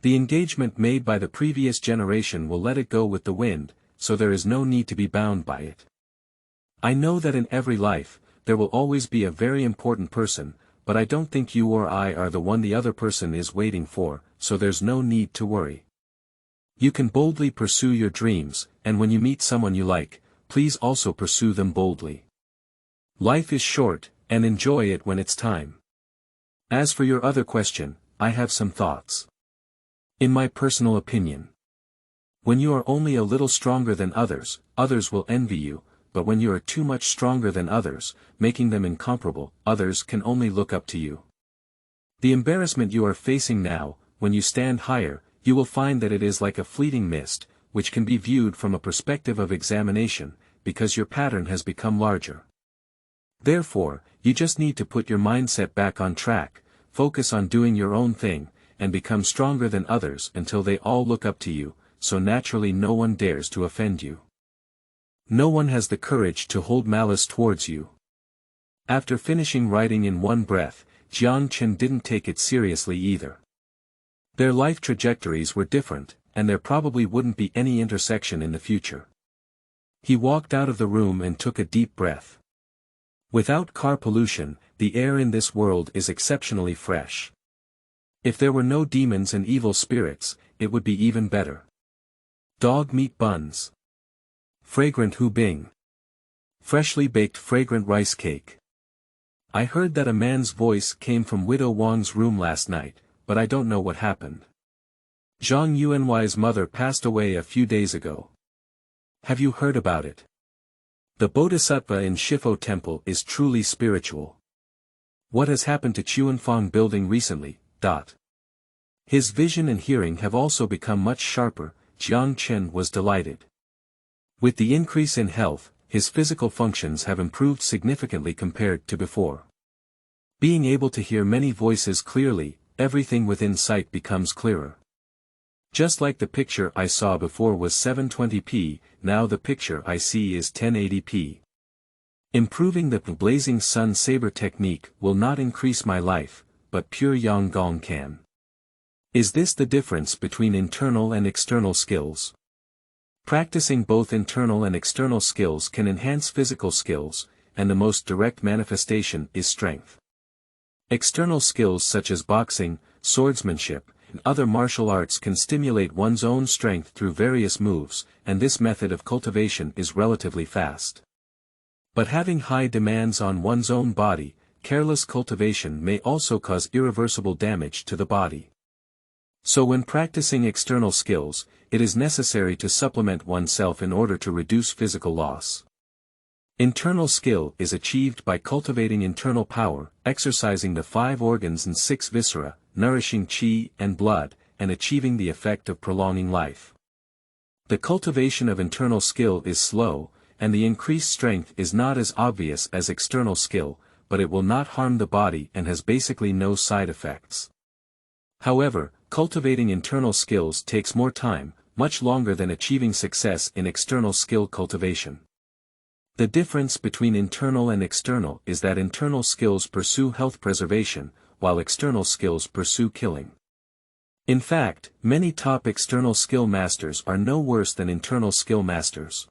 Speaker 1: The engagement made by the previous generation will let it go with the wind, so there is no need to be bound by it. I know that in every life, there will always be a very important person, but I don't think you or I are the one the other person is waiting for, so there's no need to worry. You can boldly pursue your dreams, and when you meet someone you like, please also pursue them boldly. Life is short, and enjoy it when it's time. As for your other question, I have some thoughts. In my personal opinion, when you are only a little stronger than others, others will envy you, but when you are too much stronger than others, making them incomparable, others can only look up to you. The embarrassment you are facing now, when you stand higher, you will find that it is like a fleeting mist, which can be viewed from a perspective of examination, because your pattern has become larger. Therefore, you just need to put your mindset back on track, focus on doing your own thing, and become stronger than others until they all look up to you, so naturally no one dares to offend you. No one has the courage to hold malice towards you. After finishing writing in one breath, Jiang Chen didn't take it seriously either. Their life trajectories were different, and there probably wouldn't be any intersection in the future. He walked out of the room and took a deep breath. Without car pollution, the air in this world is exceptionally fresh. If there were no demons and evil spirits, it would be even better. Dog meat buns. Fragrant hu bing. Freshly baked fragrant rice cake. I heard that a man's voice came from Widow Wang's room last night, but I don't know what happened. Zhang Yuanwai's mother passed away a few days ago. Have you heard about it? The Bodhisattva in Shifo temple is truly spiritual. What has happened to Qunfang building recently? His vision and hearing have also become much sharper. Jiang Chen was delighted. With the increase in health, his physical functions have improved significantly compared to before. Being able to hear many voices clearly, everything within sight becomes clearer. Just like the picture I saw before was 720p, now the picture I see is 1080p. Improving the blazing sun saber technique will not increase my life, but pure yang gong can. Is this the difference between internal and external skills? Practicing both internal and external skills can enhance physical skills, and the most direct manifestation is strength. External skills such as boxing, swordsmanship, and other martial arts can stimulate one's own strength through various moves, and this method of cultivation is relatively fast. But having high demands on one's own body, careless cultivation may also cause irreversible damage to the body. So when practicing external skills, it is necessary to supplement oneself in order to reduce physical loss. Internal skill is achieved by cultivating internal power, exercising the 5 organs and 6 viscera, nourishing qi and blood, and achieving the effect of prolonging life. The cultivation of internal skill is slow, and the increased strength is not as obvious as external skill, but it will not harm the body and has basically no side effects. However, cultivating internal skills takes more time, much longer than achieving success in external skill cultivation. The difference between internal and external is that internal skills pursue health preservation, while external skills pursue killing. In fact, many top external skill masters are no worse than internal skill masters.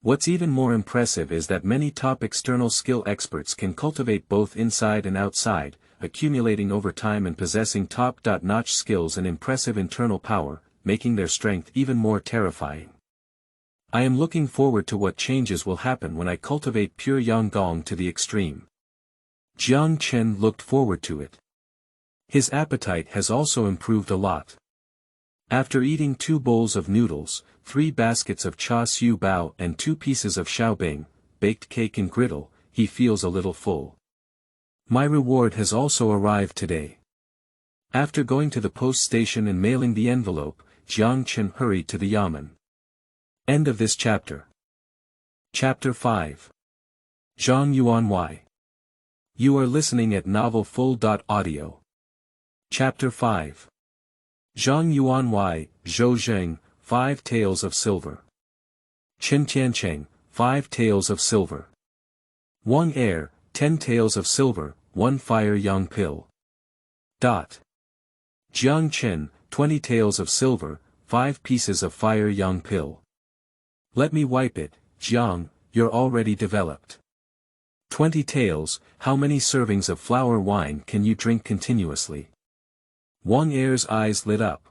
Speaker 1: What's even more impressive is that many top external skill experts can cultivate both inside and outside, accumulating over time and possessing top-notch skills and impressive internal power, making their strength even more terrifying. I am looking forward to what changes will happen when I cultivate pure Yanggong to the extreme. Jiang Chen looked forward to it. His appetite has also improved a lot. After eating 2 bowls of noodles, 3 baskets of cha siu bao and 2 pieces of xiaobing, baked cake and griddle, he feels a little full. My reward has also arrived today. After going to the post station and mailing the envelope, Jiang Chen hurried to the yamen. End of this chapter. Chapter 5. Zhang Yuanwai. You are listening at novelfull.audio. Chapter 5. Zhang Yuanwai, Zhou Zheng, 5 taels of silver. Chen Tiancheng, 5 taels of silver. Wang Er, 10 taels of silver, 1 fire yang pill. Jiang Chen, 20 taels of silver, 5 pieces of fire yang pill. Let me wipe it, Jiang, you're already developed. 20 taels, how many servings of flower wine can you drink continuously? Wang Er's eyes lit up.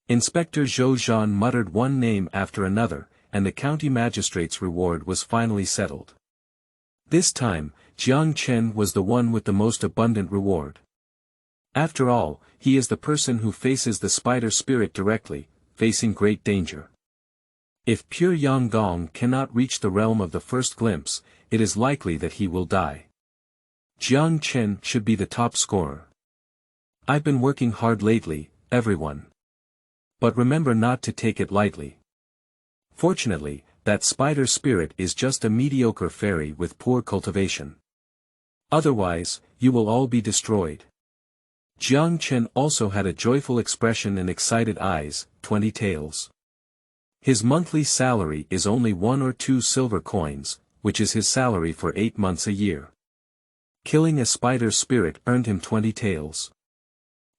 Speaker 1: Inspector Zhou Zhan muttered one name after another, and the county magistrate's reward was finally settled. This time, Jiang Chen was the one with the most abundant reward. After all, he is the person who faces the spider spirit directly, facing great danger. If pure Yanggong cannot reach the realm of the first glimpse, it is likely that he will die. Jiang Chen should be the top scorer. I've been working hard lately, everyone. But remember not to take it lightly. Fortunately, that spider spirit is just a mediocre fairy with poor cultivation. Otherwise, you will all be destroyed. Jiang Chen also had a joyful expression and excited eyes, 20 taels. His monthly salary is only 1 or 2 silver coins, which is his salary for 8 months a year. Killing a spider spirit earned him 20 taels.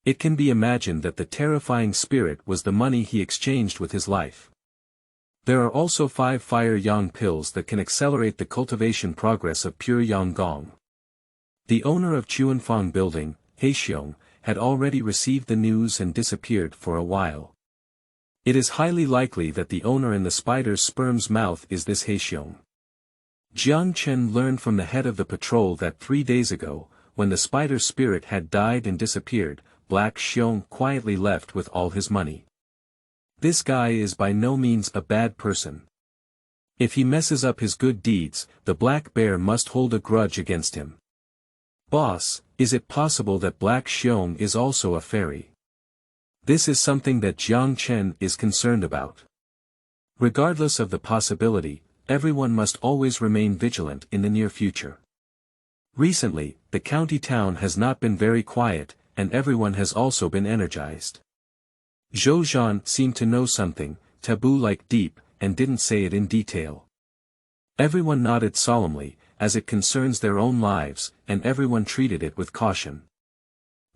Speaker 1: It can be imagined that the terrifying spirit was the money he exchanged with his life. There are also 5 fire yang pills that can accelerate the cultivation progress of pure Yanggong. The owner of Qunfang building, Heixiong, had already received the news and disappeared for a while. It is highly likely that the owner in the spider's sperm's mouth is this Heixiong. Jiang Chen learned from the head of the patrol that 3 days ago, when the spider spirit had died and disappeared, Black Xiong quietly left with all his money. This guy is by no means a bad person. If he messes up his good deeds, the black bear must hold a grudge against him. Boss, is it possible that Black Xiong is also a fairy? This is something that Jiang Chen is concerned about. Regardless of the possibility, everyone must always remain vigilant in the near future. Recently, the county town has not been very quiet, and everyone has also been energized. Zhou Zhan seemed to know something, taboo-like deep, and didn't say it in detail. Everyone nodded solemnly, as it concerns their own lives, and everyone treated it with caution.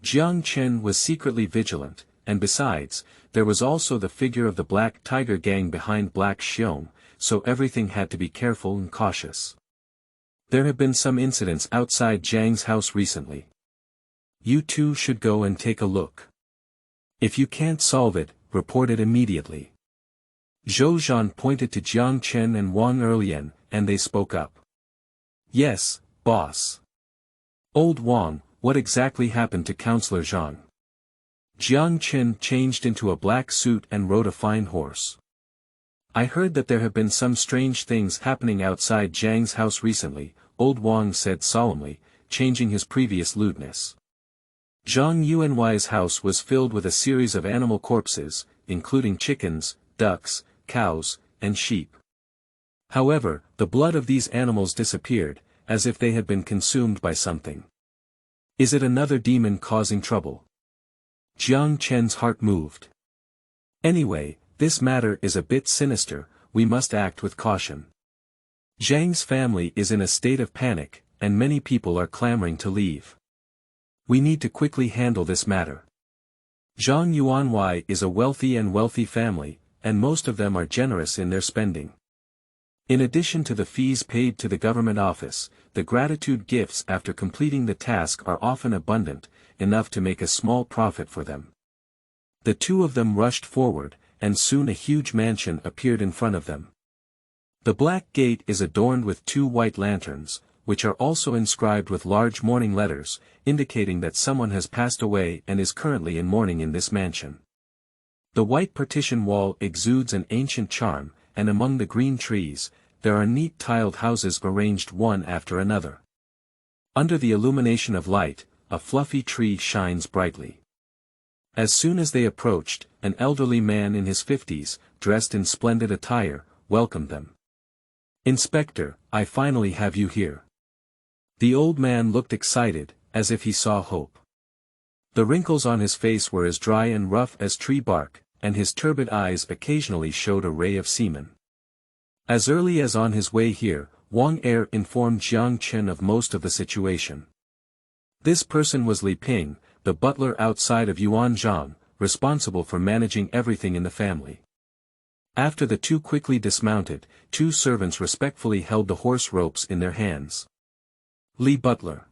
Speaker 1: Jiang Chen was secretly vigilant, and besides, there was also the figure of the Black Tiger gang behind Black Xiong, so everything had to be careful and cautious. There have been some incidents outside Zhang's house recently. You two should go and take a look. If you can't solve it, report it immediately. Zhou Zhan pointed to Jiang Chen and Wang Erlian, and they spoke up. Yes, boss. Old Wang, what exactly happened to Counselor Zhang? Jiang Chen changed into a black suit and rode a fine horse. I heard that there have been some strange things happening outside Zhang's house recently, Old Wang said solemnly, changing his previous lewdness. Zhang Yuanwai's house was filled with a series of animal corpses, including chickens, ducks, cows, and sheep. However, the blood of these animals disappeared, as if they had been consumed by something. Is it another demon causing trouble? Jiang Chen's heart moved. Anyway, this matter is a bit sinister, we must act with caution. Zhang's family is in a state of panic, and many people are clamoring to leave. We need to quickly handle this matter. Zhang Yuanwai is a wealthy family, and most of them are generous in their spending. In addition to the fees paid to the government office, the gratitude gifts after completing the task are often abundant, enough to make a small profit for them. The two of them rushed forward, and soon a huge mansion appeared in front of them. The black gate is adorned with two white lanterns, which are also inscribed with large mourning letters, indicating that someone has passed away and is currently in mourning in this mansion. The white partition wall exudes an ancient charm, and among the green trees, there are neat tiled houses arranged one after another. Under the illumination of light, a fluffy tree shines brightly. As soon as they approached, an elderly man in his 50s, dressed in splendid attire, welcomed them. "Inspector, I finally have you here." The old man looked excited, as if he saw hope. The wrinkles on his face were as dry and rough as tree bark, and his turbid eyes occasionally showed a ray of semen. As early as on his way here, Wang Er informed Jiang Chen of most of the situation. This person was Li Ping, the butler outside of Yuan Zhang, responsible for managing everything in the family. After the two quickly dismounted, two servants respectfully held the horse ropes in their hands. Li Butler.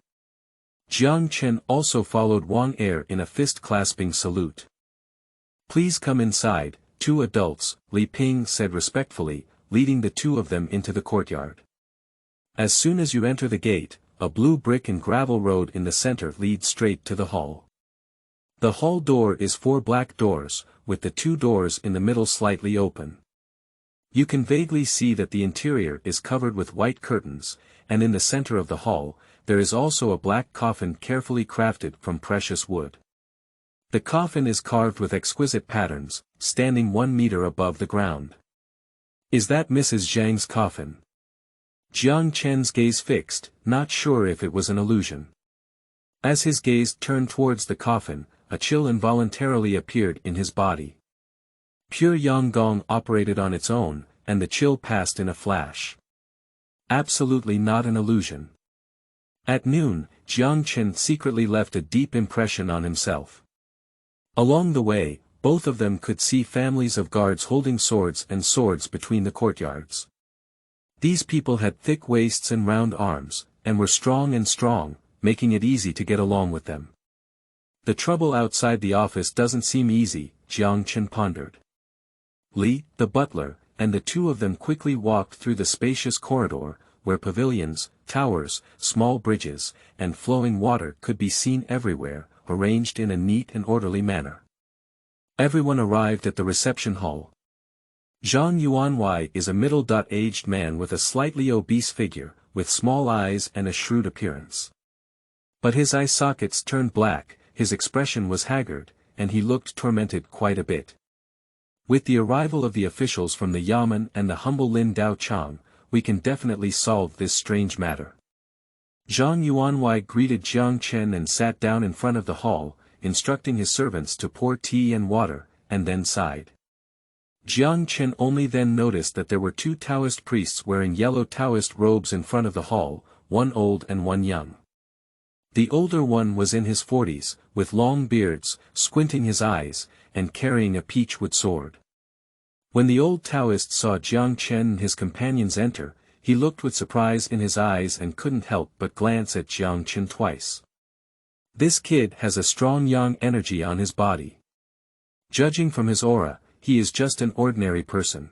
Speaker 1: Jiang Chen also followed Wang Er in a fist-clasping salute. "Please come inside, two adults," Li Ping said respectfully, leading the two of them into the courtyard. As soon as you enter the gate, a blue brick and gravel road in the center leads straight to the hall. The hall door is 4 black doors, with the 2 doors in the middle slightly open. You can vaguely see that the interior is covered with white curtains, and in the center of the hall, there is also a black coffin carefully crafted from precious wood. The coffin is carved with exquisite patterns, standing 1 meter above the ground. "Is that Mrs. Zhang's coffin?" Jiang Chen's gaze fixed, not sure if it was an illusion. As his gaze turned towards the coffin, a chill involuntarily appeared in his body. Pure Yang Gong operated on its own, and the chill passed in a flash. Absolutely not an illusion. At noon, Jiang Chen secretly left a deep impression on himself. Along the way, both of them could see families of guards holding swords and swords between the courtyards. These people had thick waists and round arms, and were strong, making it easy to get along with them. The trouble outside the office doesn't seem easy, Jiang Chen pondered. Li, the butler, and the two of them quickly walked through the spacious corridor, where pavilions, towers, small bridges, and flowing water could be seen everywhere, arranged in a neat and orderly manner. Everyone arrived at the reception hall. Zhang Yuanwai is a middle-aged man with a slightly obese figure, with small eyes and a shrewd appearance. But his eye sockets turned black, his expression was haggard, and he looked tormented quite a bit. With the arrival of the officials from the Yamen and the humble Lin Dao Chang, we can definitely solve this strange matter. Zhang Yuanwai greeted Jiang Chen and sat down in front of the hall, instructing his servants to pour tea and water, and then sighed. Jiang Chen only then noticed that there were 2 Taoist priests wearing yellow Taoist robes in front of the hall, one old and one young. The older one was in his 40s, with long beards, squinting his eyes, and carrying a peachwood sword. When the old Taoist saw Jiang Chen and his companions enter, he looked with surprise in his eyes and couldn't help but glance at Jiang Chen twice. This kid has a strong yang energy on his body. Judging from his aura, he is just an ordinary person.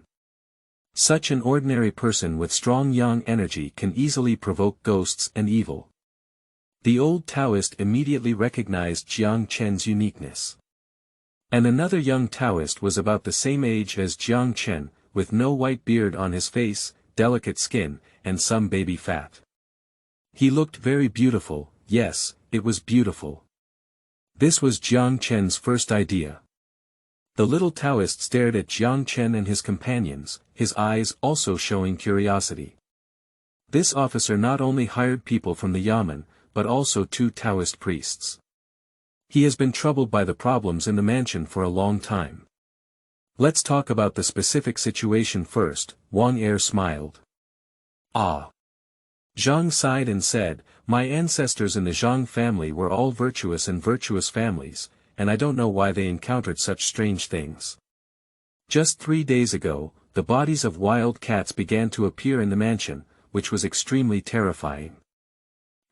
Speaker 1: Such an ordinary person with strong yang energy can easily provoke ghosts and evil. The old Taoist immediately recognized Jiang Chen's uniqueness. And another young Taoist was about the same age as Jiang Chen, with no white beard on his face, delicate skin, and some baby fat. He looked very beautiful, yes, it was beautiful. This was Jiang Chen's first idea. The little Taoist stared at Jiang Chen and his companions, his eyes also showing curiosity. This officer not only hired people from the Yamen, but also 2 Taoist priests. He has been troubled by the problems in the mansion for a long time. Let's talk about the specific situation first, Wang Er smiled. Ah. Zhang sighed and said, my ancestors in the Zhang family were all virtuous families, and I don't know why they encountered such strange things. Just 3 days ago, the bodies of wild cats began to appear in the mansion, which was extremely terrifying.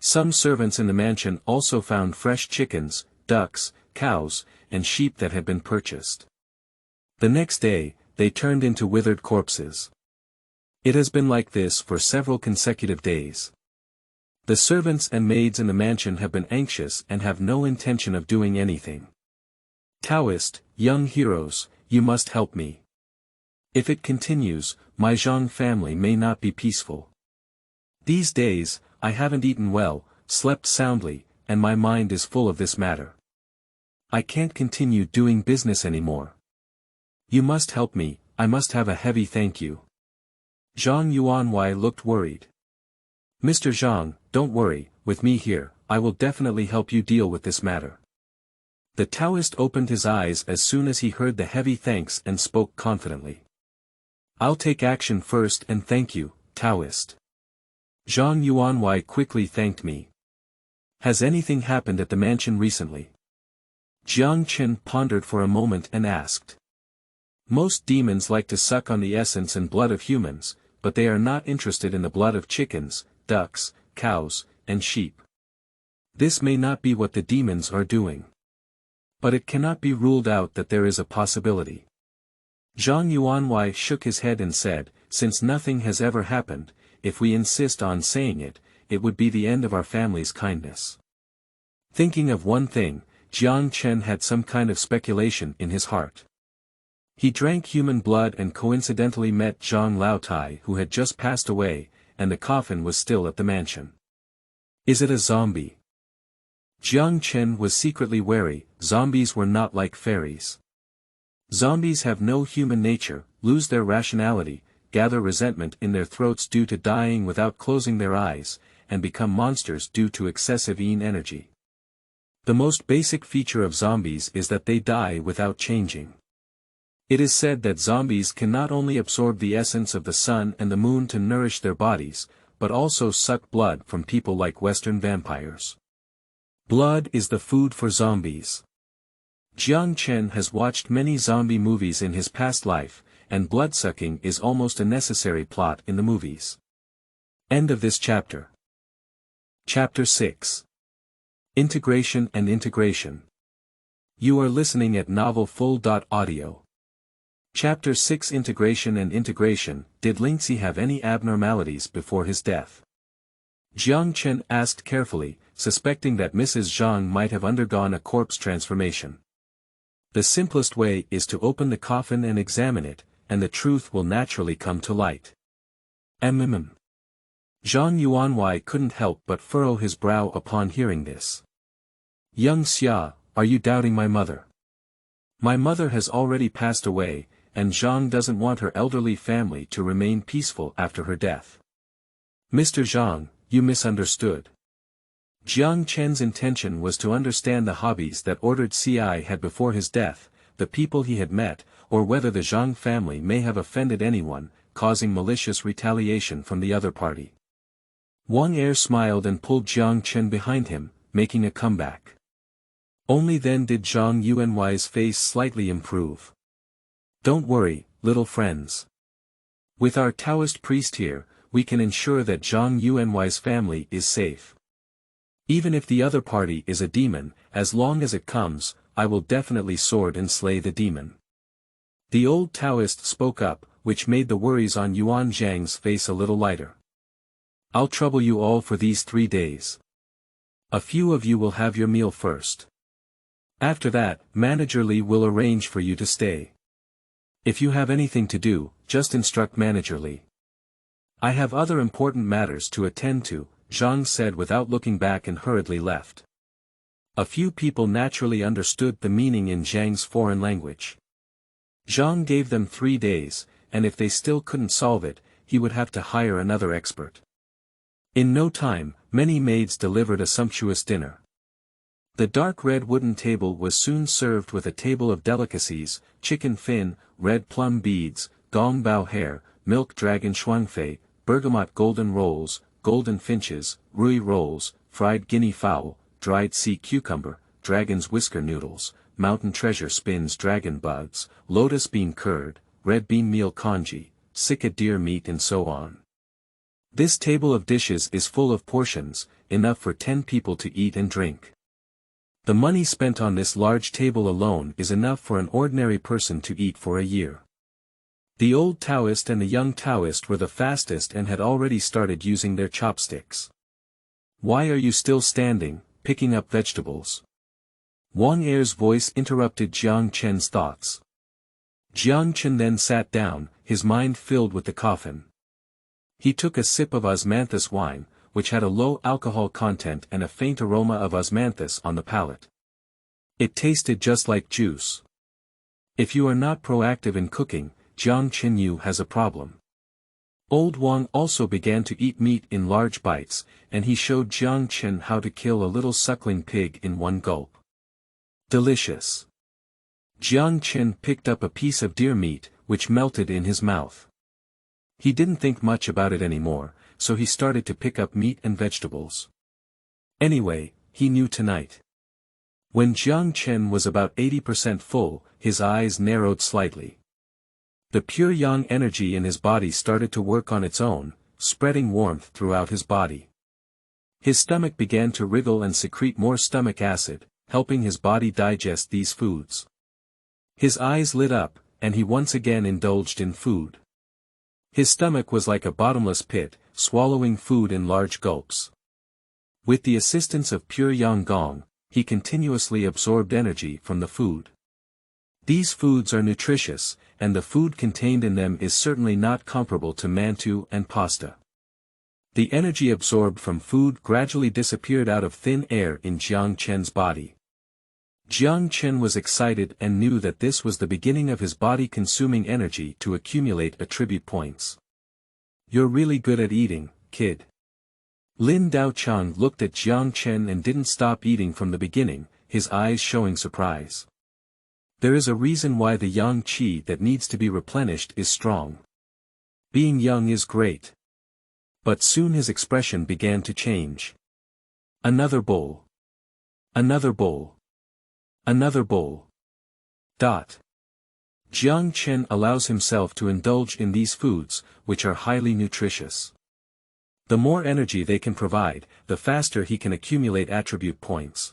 Speaker 1: Some servants in the mansion also found fresh chickens, ducks, cows, and sheep that had been purchased. The next day, they turned into withered corpses. It has been like this for several consecutive days. The servants and maids in the mansion have been anxious and have no intention of doing anything. Taoist, young heroes, you must help me. If it continues, my Zhang family may not be peaceful. These days, I haven't eaten well, slept soundly, and my mind is full of this matter. I can't continue doing business anymore. You must help me, I must have a heavy thank you. Zhang Yuanwai looked worried. Mr. Zhang, don't worry, with me here, I will definitely help you deal with this matter. The Taoist opened his eyes as soon as he heard the heavy thanks and spoke confidently. I'll take action first and thank you, Taoist. Zhang Yuanwai quickly thanked me. Has anything happened at the mansion recently? Jiang Chen pondered for a moment and asked. Most demons like to suck on the essence and blood of humans, but they are not interested in the blood of chickens, ducks, cows, and sheep. This may not be what the demons are doing. But it cannot be ruled out that there is a possibility. Zhang Yuanwai shook his head and said, since nothing has ever happened, if we insist on saying it, it would be the end of our family's kindness. Thinking of one thing, Jiang Chen had some kind of speculation in his heart. He drank human blood and coincidentally met Zhang Laotai who had just passed away, and the coffin was still at the mansion. Is it a zombie? Jiang Chen was secretly wary, zombies were not like fairies. Zombies have no human nature, lose their rationality, gather resentment in their throats due to dying without closing their eyes, and become monsters due to excessive yin energy. The most basic feature of zombies is that they die without changing. It is said that zombies can not only absorb the essence of the sun and the moon to nourish their bodies, but also suck blood from people like Western vampires. Blood is the food for zombies. Jiang Chen has watched many zombie movies in his past life, and bloodsucking is almost a necessary plot in the movies. End of this chapter. Chapter 6. Integration and Integration. You are listening at novelfull.audio. Chapter 6 Integration and Integration. Did Lingxi have any abnormalities before his death? Jiang Chen asked carefully, suspecting that Mrs. Zhang might have undergone a corpse transformation. The simplest way is to open the coffin and examine it, and the truth will naturally come to light. Zhang Yuanwai couldn't help but furrow his brow upon hearing this. Young Xia, are you doubting my mother? My mother has already passed away, and Zhang doesn't want her elderly family to remain peaceful after her death. Mr. Zhang, you misunderstood. Jiang Chen's intention was to understand the hobbies that ordered Xi had before his death, the people he had met, or whether the Zhang family may have offended anyone, causing malicious retaliation from the other party. Wang Er smiled and pulled Jiang Chen behind him, making a comeback. Only then did Zhang Yuanwai's face slightly improve. Don't worry, little friends. With our Taoist priest here, we can ensure that Zhang Yuanwai's family is safe. Even if the other party is a demon, as long as it comes, I will definitely sword and slay the demon. The old Taoist spoke up, which made the worries on Yuan Zhang's face a little lighter. I'll trouble you all for these 3 days. A few of you will have your meal first. After that, Manager Li will arrange for you to stay. If you have anything to do, just instruct Manager Li. I have other important matters to attend to, Zhang said without looking back and hurriedly left. A few people naturally understood the meaning in Zhang's foreign language. Zhang gave them 3 days, and if they still couldn't solve it, he would have to hire another expert. In no time, many maids delivered a sumptuous dinner. The dark red wooden table was soon served with a table of delicacies, chicken fin, red plum beads, gong bao hare, milk dragon shuangfei, bergamot golden rolls, golden finches, rui rolls, fried guinea fowl, dried sea cucumber, dragon's whisker noodles, mountain treasure spins dragon bugs, lotus bean curd, red bean meal congee, sick at deer meat and so on. This table of dishes is full of portions, enough for 10 people to eat and drink. The money spent on this large table alone is enough for an ordinary person to eat for a year. The old Taoist and the young Taoist were the fastest and had already started using their chopsticks. "Why are you still standing, picking up vegetables?" Wang Er's voice interrupted Jiang Chen's thoughts. Jiang Chen then sat down, his mind filled with the coffin. He took a sip of osmanthus wine, which had a low alcohol content and a faint aroma of osmanthus on the palate. It tasted just like juice. If you are not proactive in cooking, Jiang Chenyu has a problem. Old Wang also began to eat meat in large bites, and he showed Jiang Chen how to kill a little suckling pig in one gulp. Delicious. Jiang Chen picked up a piece of deer meat, which melted in his mouth. He didn't think much about it anymore, so he started to pick up meat and vegetables. Anyway, he knew tonight. When Jiang Chen was about 80% full, his eyes narrowed slightly. The pure yang energy in his body started to work on its own, spreading warmth throughout his body. His stomach began to wriggle and secrete more stomach acid, helping his body digest these foods. His eyes lit up, and he once again indulged in food. His stomach was like a bottomless pit, swallowing food in large gulps. With the assistance of pure yang gong, he continuously absorbed energy from the food. These foods are nutritious, and the food contained in them is certainly not comparable to mantu and pasta. The energy absorbed from food gradually disappeared out of thin air in Jiang Chen's body. Jiang Chen was excited and knew that this was the beginning of his body consuming energy to accumulate attribute points. "You're really good at eating, kid." Lin Daochang looked at Jiang Chen and didn't stop eating from the beginning, his eyes showing surprise. There is a reason why the yang qi that needs to be replenished is strong. Being young is great. But soon his expression began to change. Another bowl. Another bowl. Another bowl. Jiang Chen allows himself to indulge in these foods, which are highly nutritious. The more energy they can provide, the faster he can accumulate attribute points.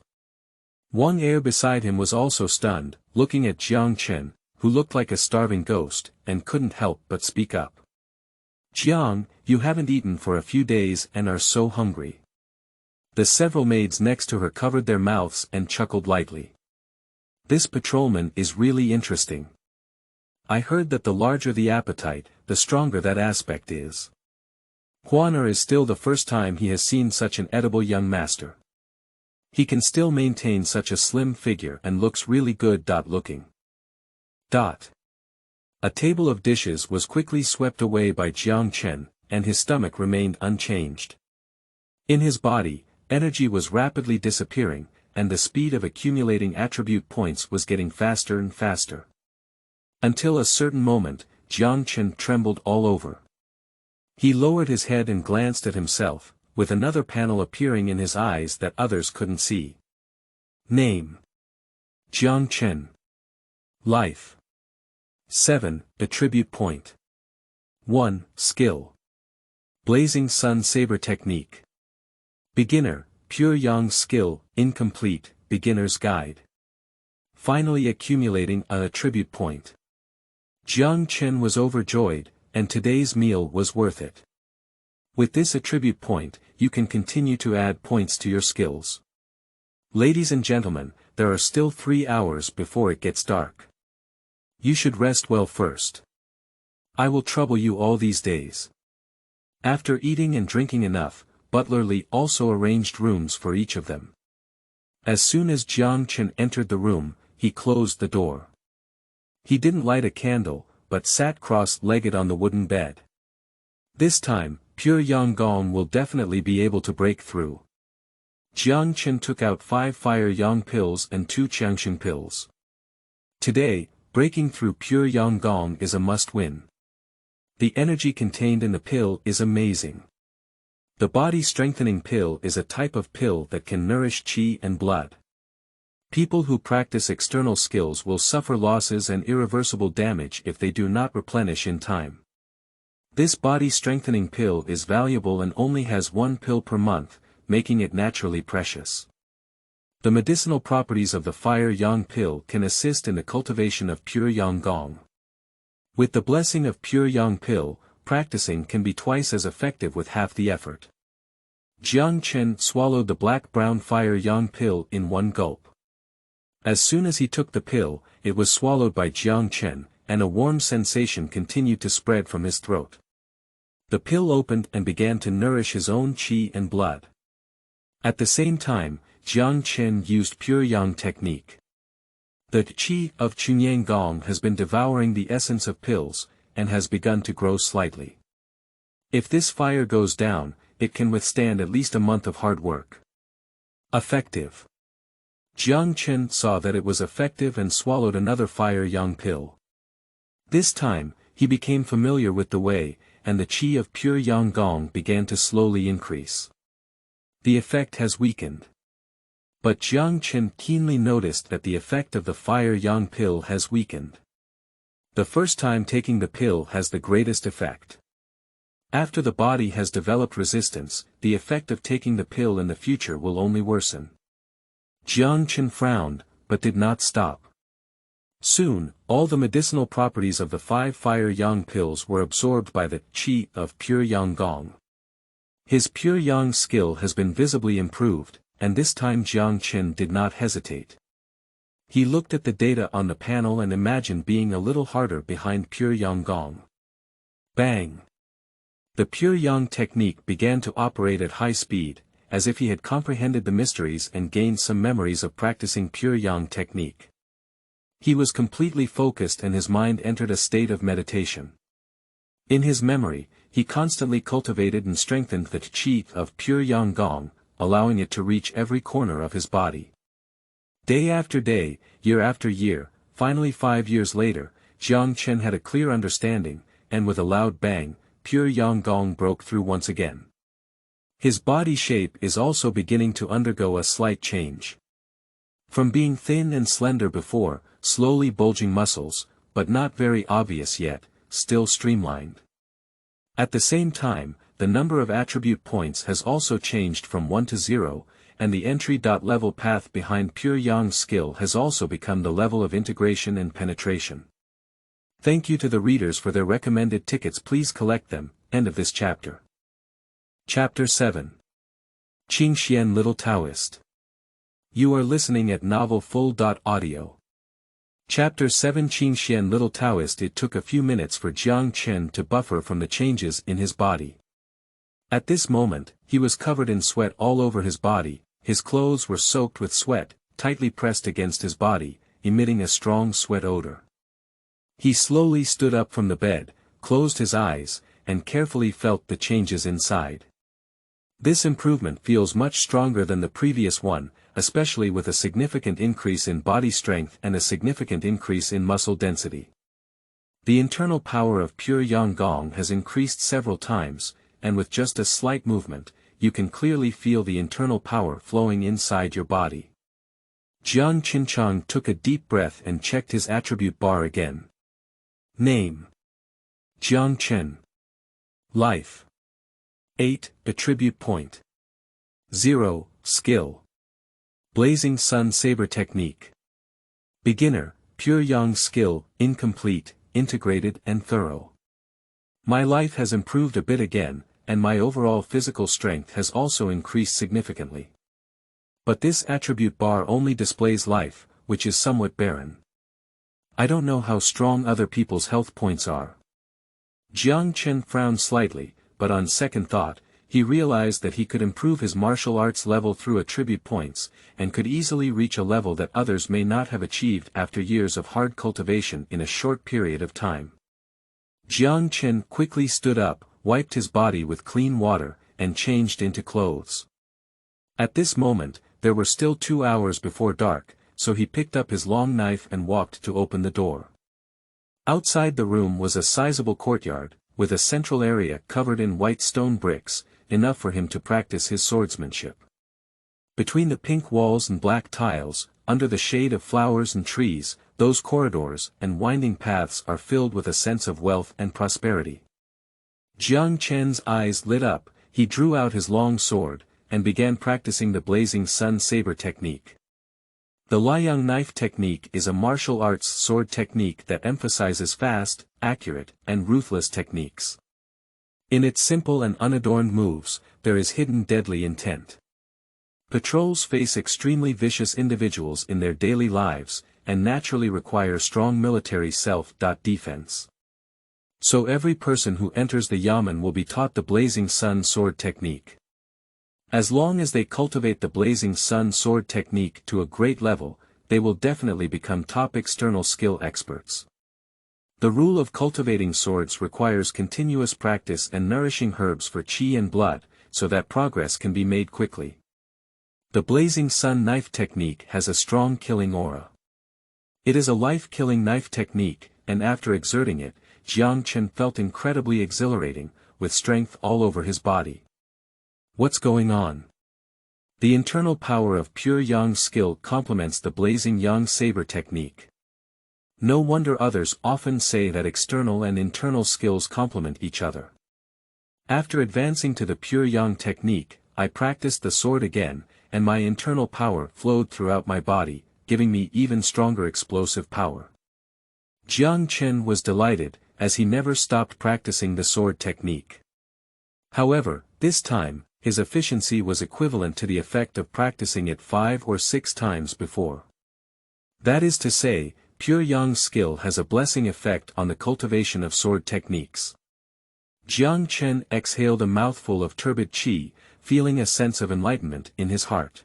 Speaker 1: Wang Er beside him was also stunned, looking at Jiang Chen, who looked like a starving ghost, and couldn't help but speak up. "Jiang, you haven't eaten for a few days and are so hungry." The several maids next to her covered their mouths and chuckled lightly. "This patrolman is really interesting. I heard that the larger the appetite, the stronger that aspect is." Huaner is still the first time he has seen such an edible young master. He can still maintain such a slim figure and looks really good. Looking. A table of dishes was quickly swept away by Jiang Chen, and his stomach remained unchanged. In his body, energy was rapidly disappearing, and the speed of accumulating attribute points was getting faster and faster. Until a certain moment, Jiang Chen trembled all over. He lowered his head and glanced at himself, with another panel appearing in his eyes that others couldn't see. Name: Jiang Chen. Life: 7, attribute point. 1, skill. Blazing Sun Saber Technique. Beginner, Pure Yang Skill, incomplete, beginner's guide. Finally accumulating an attribute point. Jiang Chen was overjoyed, and today's meal was worth it. With this attribute point, you can continue to add points to your skills. Ladies and gentlemen, there are still 3 hours before it gets dark. You should rest well first. I will trouble you all these days. After eating and drinking enough, Butler Li also arranged rooms for each of them. As soon as Jiang Chen entered the room, he closed the door. He didn't light a candle, but sat cross-legged on the wooden bed. This time, Pure Yang Gong will definitely be able to break through. Jiang Chen took out 5 Fire Yang pills and 2 Qiangxing pills. Today, breaking through Pure Yang Gong is a must-win. The energy contained in the pill is amazing. The body-strengthening pill is a type of pill that can nourish qi and blood. People who practice external skills will suffer losses and irreversible damage if they do not replenish in time. This body-strengthening pill is valuable and only has 1 pill per month, making it naturally precious. The medicinal properties of the Fire Yang pill can assist in the cultivation of pure Yang Gong. With the blessing of pure Yang pill, practicing can be twice as effective with half the effort. Jiang Chen swallowed the black-brown Fire Yang pill in one gulp. As soon as he took the pill, it was swallowed by Jiang Chen, and a warm sensation continued to spread from his throat. The pill opened and began to nourish his own qi and blood. At the same time, Jiang Chen used pure Yang technique. The qi of Qunfang Gong has been devouring the essence of pills, and has begun to grow slightly. If this fire goes down, it can withstand at least a month of hard work. Effective. Jiang Chen saw that it was effective and swallowed another Fire Yang pill. This time, he became familiar with the way, and the qi of pure Yang Gong began to slowly increase. The effect has weakened. But Jiang Chen keenly noticed that the effect of the Fire Yang pill has weakened. The first time taking the pill has the greatest effect. After the body has developed resistance, the effect of taking the pill in the future will only worsen. Jiang Chen frowned, but did not stop. Soon, all the medicinal properties of the 5 Fire Yang pills were absorbed by the qi of pure Yang Gong. His pure Yang skill has been visibly improved, and this time Jiang Chen did not hesitate. He looked at the data on the panel and imagined being a little harder behind pure Yang Gong. Bang! The pure Yang technique began to operate at high speed, as if he had comprehended the mysteries and gained some memories of practicing pure Yang technique. He was completely focused and his mind entered a state of meditation. In his memory, he constantly cultivated and strengthened the qi of pure Yang Gong, allowing it to reach every corner of his body. Day after day, year after year, finally 5 years later, Jiang Chen had a clear understanding, and with a loud bang, pure Yang Gong broke through once again. His body shape is also beginning to undergo a slight change. From being thin and slender before, slowly bulging muscles, but not very obvious yet, still streamlined. At the same time, the number of attribute points has also changed from 1 to 0, and the entry-level path behind pure Yang skill has also become the level of integration and penetration. Thank you to the readers for their recommended tickets. Please collect them. End of this chapter. Chapter 7. Qingxuan Little Taoist. You are listening at novelfull.audio. Chapter 7 Qingxuan Little Taoist. It took a few minutes for Jiang Chen to buffer from the changes in his body. At this moment, he was covered in sweat all over his body, his clothes were soaked with sweat, tightly pressed against his body, emitting a strong sweat odor. He slowly stood up from the bed, closed his eyes, and carefully felt the changes inside. This improvement feels much stronger than the previous one, especially with a significant increase in body strength and a significant increase in muscle density. The internal power of pure Yang Gong has increased several times, and with just a slight movement, you can clearly feel the internal power flowing inside your body. Jiang Qinchang took a deep breath and checked his attribute bar again. Name: Jiang Chen. Life: 8, attribute point. 0, skill. Blazing Sun Saber technique. Beginner, pure Yang skill, incomplete, integrated and thorough. My life has improved a bit again, and my overall physical strength has also increased significantly. But this attribute bar only displays life, which is somewhat barren. I don't know how strong other people's health points are. Jiang Chen frowned slightly, but on second thought, he realized that he could improve his martial arts level through attribute points, and could easily reach a level that others may not have achieved after years of hard cultivation in a short period of time. Jiang Chen quickly stood up, wiped his body with clean water, and changed into clothes. At this moment, there were still 2 hours before dark, so he picked up his long knife and walked to open the door. Outside the room was a sizable courtyard, with a central area covered in white stone bricks, enough for him to practice his swordsmanship. Between the pink walls and black tiles, under the shade of flowers and trees, those corridors and winding paths are filled with a sense of wealth and prosperity. Jiang Chen's eyes lit up, he drew out his long sword, and began practicing the blazing sun saber technique. The Liang knife technique is a martial arts sword technique that emphasizes fast, accurate, and ruthless techniques. In its simple and unadorned moves, there is hidden deadly intent. Patrols face extremely vicious individuals in their daily lives, and naturally require strong military self-defense. So every person who enters the yamen will be taught the blazing sun sword technique. As long as they cultivate the blazing sun sword technique to a great level, they will definitely become top external skill experts. The rule of cultivating swords requires continuous practice and nourishing herbs for qi and blood, so that progress can be made quickly. The blazing sun knife technique has a strong killing aura. It is a life-killing knife technique, and after exerting it, Jiang Chen felt incredibly exhilarating, with strength all over his body. What's going on? The internal power of pure yang skill complements the blazing yang saber technique. No wonder others often say that external and internal skills complement each other. After advancing to the pure yang technique, I practiced the sword again, and my internal power flowed throughout my body, giving me even stronger explosive power. Jiang Chen was delighted, as he never stopped practicing the sword technique. However, this time, his efficiency was equivalent to the effect of practicing it 5 or 6 times before. That is to say, pure yang skill has a blessing effect on the cultivation of sword techniques. Jiang Chen exhaled a mouthful of turbid qi, feeling a sense of enlightenment in his heart.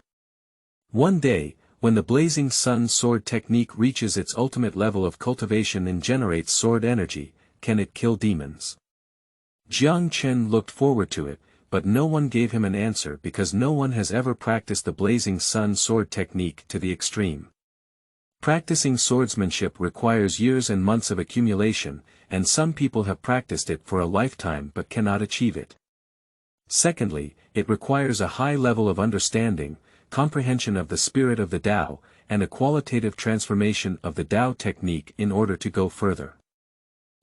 Speaker 1: One day, when the blazing sun sword technique reaches its ultimate level of cultivation and generates sword energy, can it kill demons? Jiang Chen looked forward to it, but no one gave him an answer because no one has ever practiced the blazing sun sword technique to the extreme. Practicing swordsmanship requires years and months of accumulation, and some people have practiced it for a lifetime but cannot achieve it. Secondly, it requires a high level of understanding, comprehension of the spirit of the Tao, and a qualitative transformation of the Tao technique in order to go further.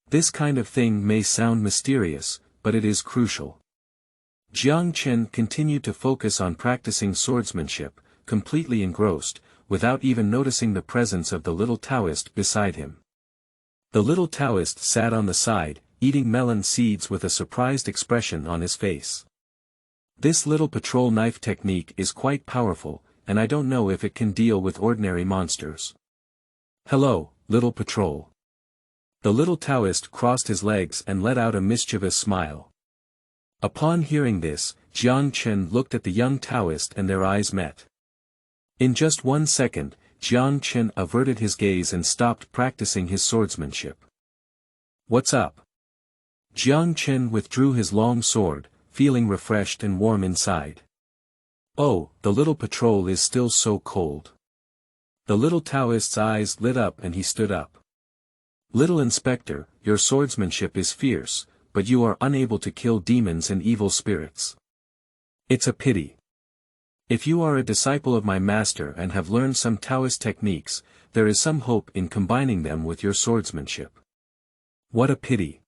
Speaker 1: This kind of thing may sound mysterious, but it is crucial. Jiang Chen continued to focus on practicing swordsmanship, completely engrossed, without even noticing the presence of the little Taoist beside him. The little Taoist sat on the side, eating melon seeds with a surprised expression on his face. This little patrol knife technique is quite powerful, and I don't know if it can deal with ordinary monsters. Hello, little patrol. The little Taoist crossed his legs and let out a mischievous smile. Upon hearing this, Jiang Chen looked at the young Taoist and their eyes met. In just 1 second, Jiang Chen averted his gaze and stopped practicing his swordsmanship. What's up? Jiang Chen withdrew his long sword, feeling refreshed and warm inside. Oh, the little patrol is still so cold. The little Taoist's eyes lit up and he stood up. Little Inspector, your swordsmanship is fierce, but you are unable to kill demons and evil spirits. It's a pity. If you are a disciple of my master and have learned some Taoist techniques, there is some hope in combining them with your swordsmanship. What a pity.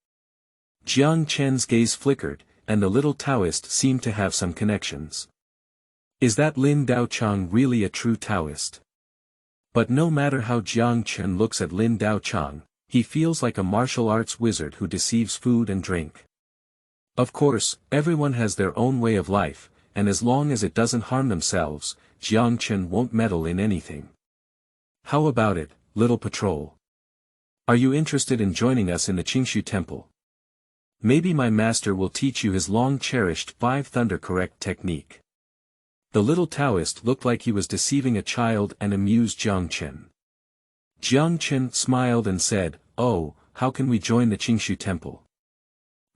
Speaker 1: Jiang Chen's gaze flickered, and the little Taoist seemed to have some connections. Is that Lin Daochang really a true Taoist? But no matter how Jiang Chen looks at Lin Daochang, he feels like a martial arts wizard who deceives food and drink. Of course, everyone has their own way of life, and as long as it doesn't harm themselves, Jiang Chen won't meddle in anything. How about it, little patrol? Are you interested in joining us in the Qingxu temple? Maybe my master will teach you his long-cherished 5 thunder correct technique. The little Taoist looked like he was deceiving a child and amused Jiang Chen. Jiang Chen smiled and said, "Oh, how can we join the Qingxu temple?"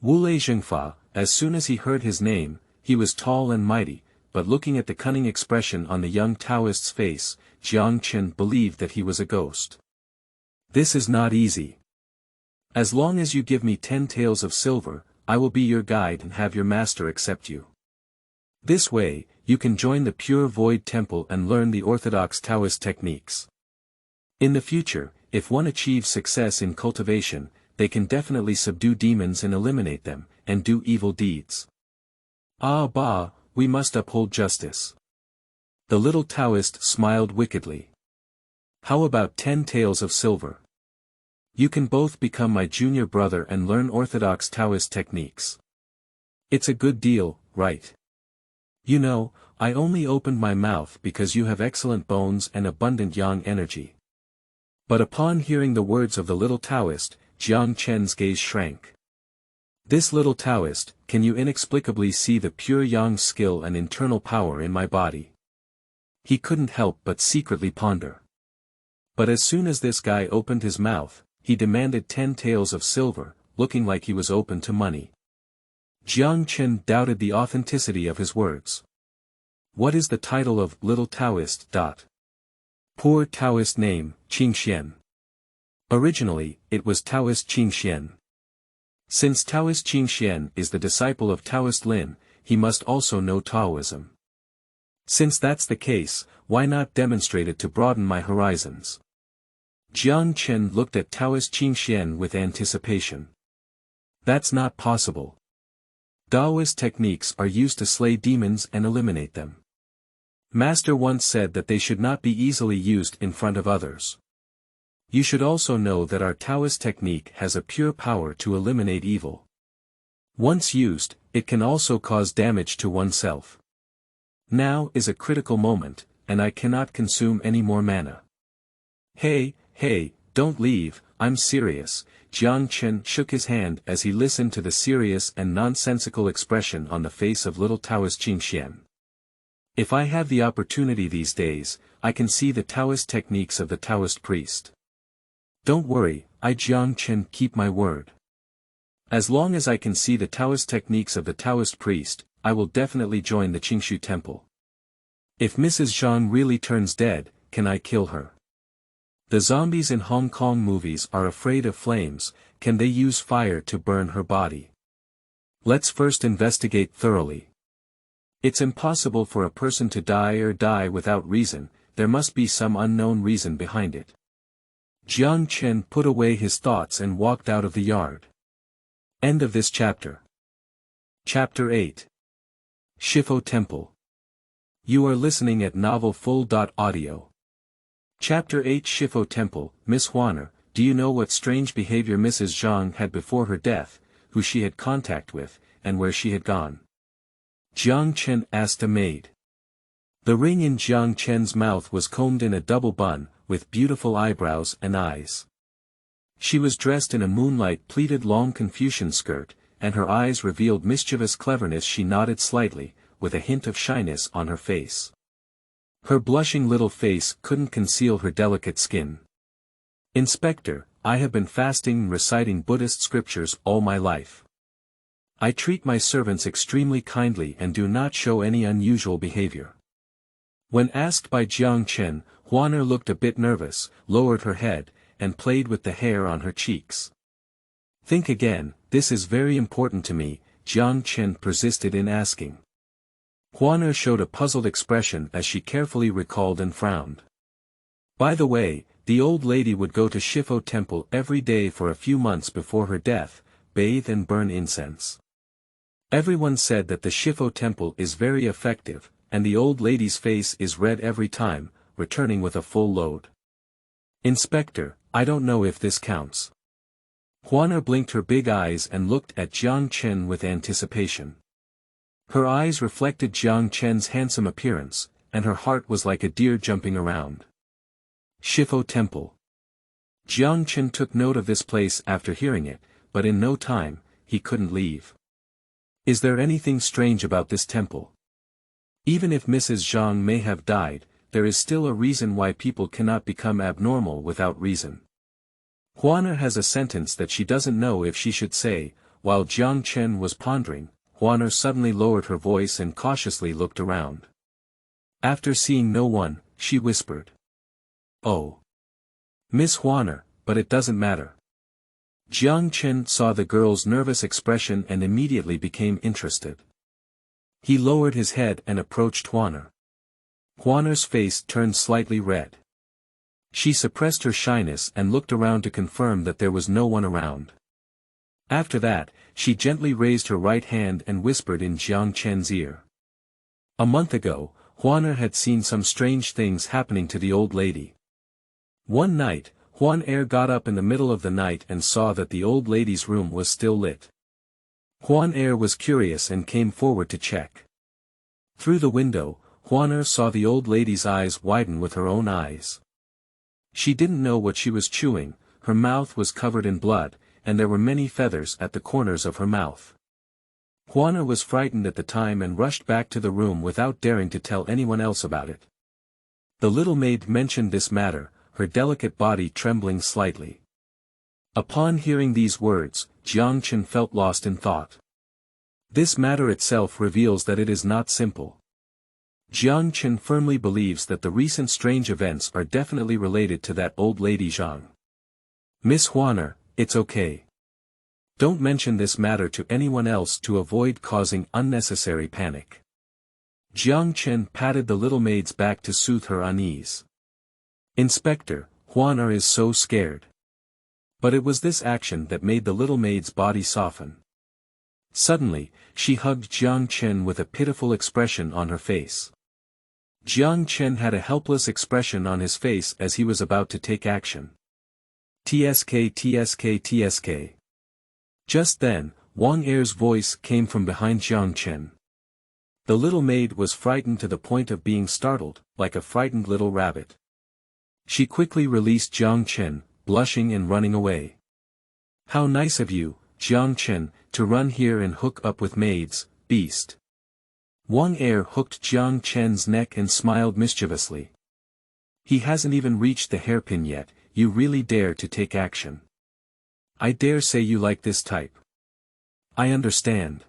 Speaker 1: Wulei Zhengfa, as soon as he heard his name, he was tall and mighty, but looking at the cunning expression on the young Taoist's face, Jiang Chen believed that he was a ghost. This is not easy. As long as you give me 10 taels of silver, I will be your guide and have your master accept you. This way, you can join the Pure Void Temple and learn the orthodox Taoist techniques. In the future, if one achieves success in cultivation, they can definitely subdue demons and eliminate them, and do evil deeds. Ah bah, we must uphold justice. The little Taoist smiled wickedly. How about 10 taels of silver? You can both become my junior brother and learn orthodox Taoist techniques. It's a good deal, right? You know, I only opened my mouth because you have excellent bones and abundant yang energy. But upon hearing the words of the little Taoist, Jiang Chen's gaze shrank. This little Taoist, can you inexplicably see the pure yang skill and internal power in my body? He couldn't help but secretly ponder. But as soon as this guy opened his mouth, he demanded 10 taels of silver, looking like he was open to money. Jiang Chen doubted the authenticity of his words. What is the title of little Taoist? Poor Taoist name, Qingxuan. Originally, it was Taoist Qingxuan. Since Taoist Qingxuan is the disciple of Taoist Lin, he must also know Taoism. Since that's the case, why not demonstrate it to broaden my horizons? Jiang Chen looked at Taoist Qingxuan with anticipation. That's not possible. Taoist techniques are used to slay demons and eliminate them. Master once said that they should not be easily used in front of others. You should also know that our Taoist technique has a pure power to eliminate evil. Once used, it can also cause damage to oneself. Now is a critical moment, and I cannot consume any more mana. Hey, don't leave, I'm serious. Jiang Chen shook his hand as he listened to the serious and nonsensical expression on the face of little Taoist Qingxuan. If I have the opportunity these days, I can see the Taoist techniques of the Taoist priest. Don't worry, I Jiang Chen keep my word. As long as I can see the Taoist techniques of the Taoist priest, I will definitely join the Qingxu temple. If Mrs. Zhang really turns dead, can I kill her? The zombies in Hong Kong movies are afraid of flames, can they use fire to burn her body? Let's first investigate thoroughly. It's impossible for a person to die without reason, there must be some unknown reason behind it. Jiang Chen put away his thoughts and walked out of the yard. End of this chapter. Chapter 8. Shifo Temple. You are listening at novelfull.audio. Chapter 8 Shifo Temple. Miss Huaner, do you know what strange behavior Mrs. Zhang had before her death, who she had contact with, and where she had gone? Jiang Chen asked a maid. The ring in Jiang Chen's mouth was combed in a double bun, with beautiful eyebrows and eyes. She was dressed in a moonlight-pleated long Confucian skirt, and her eyes revealed mischievous cleverness. She nodded slightly, with a hint of shyness on her face. Her blushing little face couldn't conceal her delicate skin. Inspector, I have been fasting and reciting Buddhist scriptures all my life. I treat my servants extremely kindly and do not show any unusual behavior. When asked by Jiang Chen, Huaner looked a bit nervous, lowered her head, and played with the hair on her cheeks. Think again, this is very important to me, Jiang Chen persisted in asking. Huaner showed a puzzled expression as she carefully recalled and frowned. By the way, the old lady would go to Shifo Temple every day for a few months before her death, bathe and burn incense. Everyone said that the Shifo Temple is very effective, and the old lady's face is red every time, returning with a full load. Inspector, I don't know if this counts. Huaner blinked her big eyes and looked at Jiang Chen with anticipation. Her eyes reflected Jiang Chen's handsome appearance, and her heart was like a deer jumping around. Shifo Temple. Jiang Chen took note of this place after hearing it, but in no time, he couldn't leave. Is there anything strange about this temple? Even if Mrs. Zhang may have died, there is still a reason why people cannot become abnormal without reason. Huaner has a sentence that she doesn't know if she should say. While Jiang Chen was pondering, Huaner suddenly lowered her voice and cautiously looked around. After seeing no one, she whispered. Oh. Miss Huaner, but it doesn't matter. Jiang Chen saw the girl's nervous expression and immediately became interested. He lowered his head and approached Huaner. Huaner's face turned slightly red. She suppressed her shyness and looked around to confirm that there was no one around. After that, she gently raised her right hand and whispered in Jiang Chen's ear. A month ago, Huaner had seen some strange things happening to the old lady. One night, Huan got up in the middle of the night and saw that the old lady's room was still lit. Huan was curious and came forward to check. Through the window, Huaner saw the old lady's eyes widen with her own eyes. She didn't know what she was chewing, her mouth was covered in blood, and there were many feathers at the corners of her mouth. Huaner was frightened at the time and rushed back to the room without daring to tell anyone else about it. The little maid mentioned this matter, her delicate body trembling slightly. Upon hearing these words, Jiang Chen felt lost in thought. This matter itself reveals that it is not simple. Jiang Chen firmly believes that the recent strange events are definitely related to that old lady Zhang. Miss Huaner, it's okay. Don't mention this matter to anyone else to avoid causing unnecessary panic. Jiang Chen patted the little maid's back to soothe her unease. Inspector, Huaner is so scared. But it was this action that made the little maid's body soften. Suddenly, she hugged Jiang Chen with a pitiful expression on her face. Jiang Chen had a helpless expression on his face as he was about to take action. TSK TSK TSK. Just then, Wang Er's voice came from behind Jiang Chen. The little maid was frightened to the point of being startled, like a frightened little rabbit. She quickly released Jiang Chen, blushing and running away. How nice of you, Jiang Chen, to run here and hook up with maids, beast. Wang Er hooked Jiang Chen's neck and smiled mischievously. He hasn't even reached the hairpin yet, you really dare to take action. I dare say you like this type. I understand.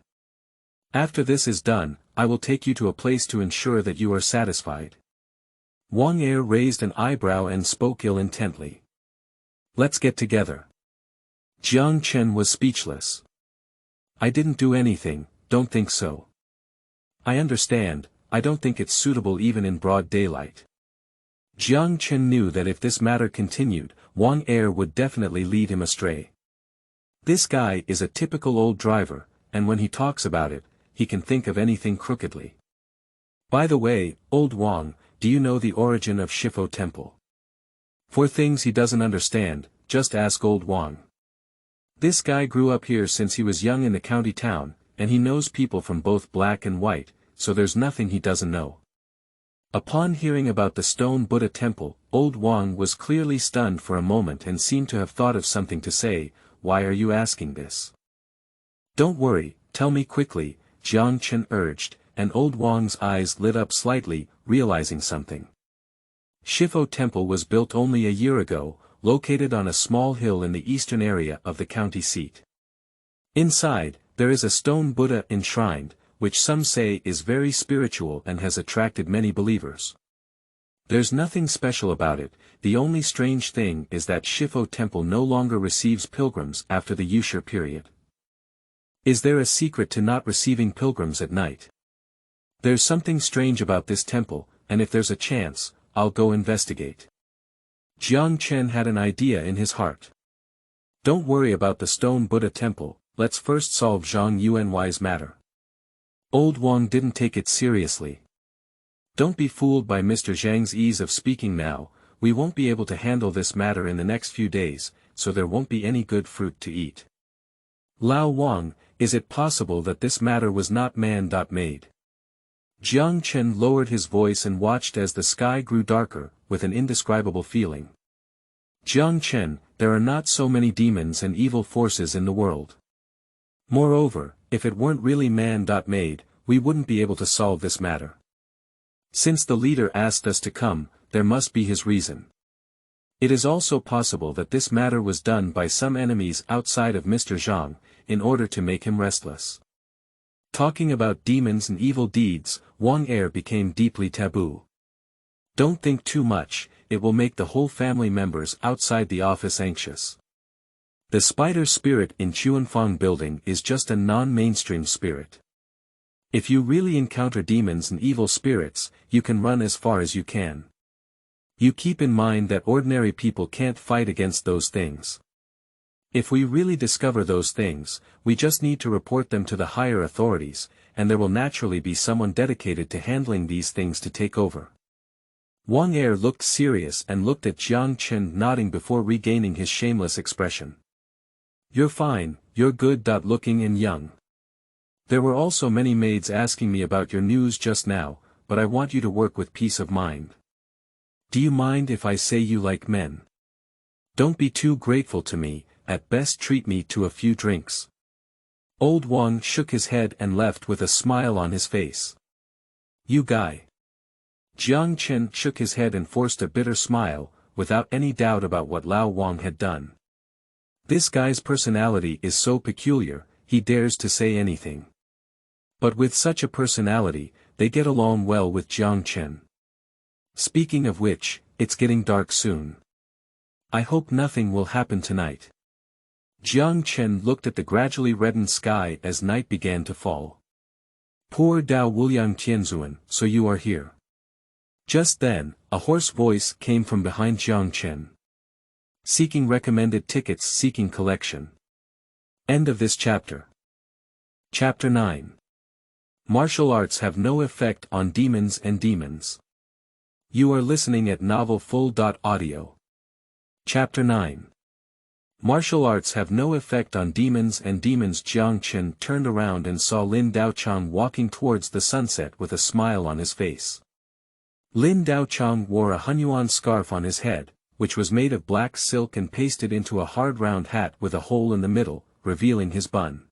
Speaker 1: After this is done, I will take you to a place to ensure that you are satisfied. Wang Er raised an eyebrow and spoke ill-intently. Let's get together. Jiang Chen was speechless. I didn't do anything, don't think so. I understand, I don't think it's suitable even in broad daylight. Jiang Chen knew that if this matter continued, Wang Er would definitely lead him astray. This guy is a typical old driver, and when he talks about it, he can think of anything crookedly. By the way, old Wang, do you know the origin of Shifo Temple? For things he doesn't understand, just ask old Wang. This guy grew up here since he was young in the county town, and he knows people from both black and white, so there's nothing he doesn't know. Upon hearing about the stone Buddha temple, old Wang was clearly stunned for a moment and seemed to have thought of something to say. Why are you asking this? Don't worry, tell me quickly, Jiang Chen urged, and old Wang's eyes lit up slightly, realizing something. Shifo Temple was built only a year ago, located on a small hill in the eastern area of the county seat. Inside, there is a stone Buddha enshrined, which some say is very spiritual and has attracted many believers. There's nothing special about it, the only strange thing is that Shifo Temple no longer receives pilgrims after the Yushur period. Is there a secret to not receiving pilgrims at night? There's something strange about this temple, and if there's a chance, I'll go investigate. Jiang Chen had an idea in his heart. Don't worry about the stone Buddha temple, let's first solve Zhang Yuanwai's matter. Old Wang didn't take it seriously. Don't be fooled by Mr. Zhang's ease of speaking now, we won't be able to handle this matter in the next few days, so there won't be any good fruit to eat. Lao Wang, is it possible that this matter was not man-made? Jiang Chen lowered his voice and watched as the sky grew darker, with an indescribable feeling. Jiang Chen, there are not so many demons and evil forces in the world. Moreover, if it weren't really man-made, we wouldn't be able to solve this matter. Since the leader asked us to come, there must be his reason. It is also possible that this matter was done by some enemies outside of Mr. Zhang, in order to make him restless. Talking about demons and evil deeds, Wang Er became deeply taboo. Don't think too much, it will make the whole family members outside the office anxious. The spider spirit in Qunfang building is just a non-mainstream spirit. If you really encounter demons and evil spirits, you can run as far as you can. You keep in mind that ordinary people can't fight against those things. If we really discover those things, we just need to report them to the higher authorities, and there will naturally be someone dedicated to handling these things to take over. Wang Er looked serious and looked at Jiang Chen nodding before regaining his shameless expression. You're fine, you're good. Looking and young. There were also many maids asking me about your news just now, but I want you to work with peace of mind. Do you mind if I say you like men? Don't be too grateful to me, at best treat me to a few drinks. Old Wang shook his head and left with a smile on his face. You guy. Jiang Chen shook his head and forced a bitter smile, without any doubt about what Lao Wang had done. This guy's personality is so peculiar, he dares to say anything. But with such a personality, they get along well with Jiang Chen. Speaking of which, it's getting dark soon. I hope nothing will happen tonight. Jiang Chen looked at the gradually reddened sky as night began to fall. Poor Dao Wuliang Tianzuan, so you are here. Just then, a hoarse voice came from behind Jiang Chen. Seeking recommended tickets, seeking collection. End of this chapter. Chapter 9. Martial arts have no effect on demons and demons. You are listening at novelfull.audio. Chapter 9. Martial arts have no effect on demons and demons. Jiang Chen turned around and saw Lin Daochang walking towards the sunset with a smile on his face. Lin Daochang wore a Hunyuan scarf on his head, which was made of black silk and pasted into a hard round hat with a hole in the middle, revealing his bun.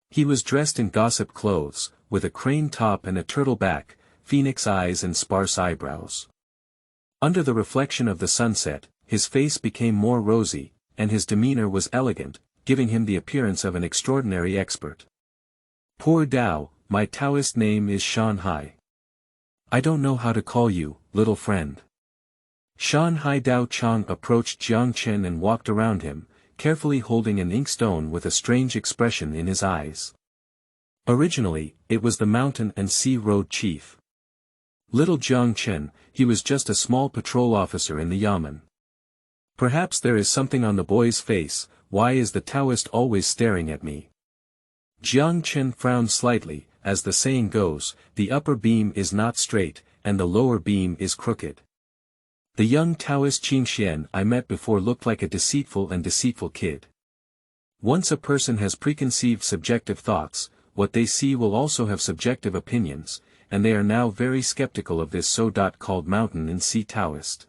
Speaker 1: He was dressed in gossip clothes, with a crane top and a turtle back, phoenix eyes and sparse eyebrows. Under the reflection of the sunset, his face became more rosy, and his demeanor was elegant, giving him the appearance of an extraordinary expert. Poor Dao, my Taoist name is Shanhai. I don't know how to call you, little friend. Shanhai Daochang approached Jiang Chen and walked around him, carefully holding an inkstone with a strange expression in his eyes. Originally, it was the mountain and sea road chief. Little Jiang Chen, he was just a small patrol officer in the yamen. Perhaps there is something on the boy's face. Why is the Taoist always staring at me? Jiang Chen frowned slightly. As the saying goes, the upper beam is not straight, and the lower beam is crooked. The young Taoist Qingxuan I met before looked like a deceitful kid. Once a person has preconceived subjective thoughts, what they see will also have subjective opinions, and they are now very skeptical of this so-called mountain and sea Taoist.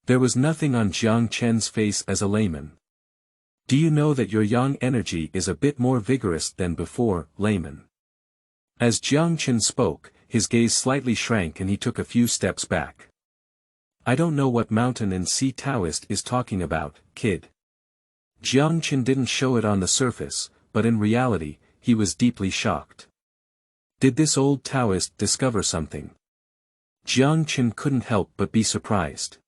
Speaker 1: There was nothing on Jiang Chen's face as a layman. Do you know that your yang energy is a bit more vigorous than before, layman? As Jiang Chen spoke, his gaze slightly shrank and he took a few steps back. I don't know what mountain and sea Taoist is talking about, kid. Jiang Chen didn't show it on the surface, but in reality, he was deeply shocked. Did this old Taoist discover something? Jiang Chen couldn't help but be surprised.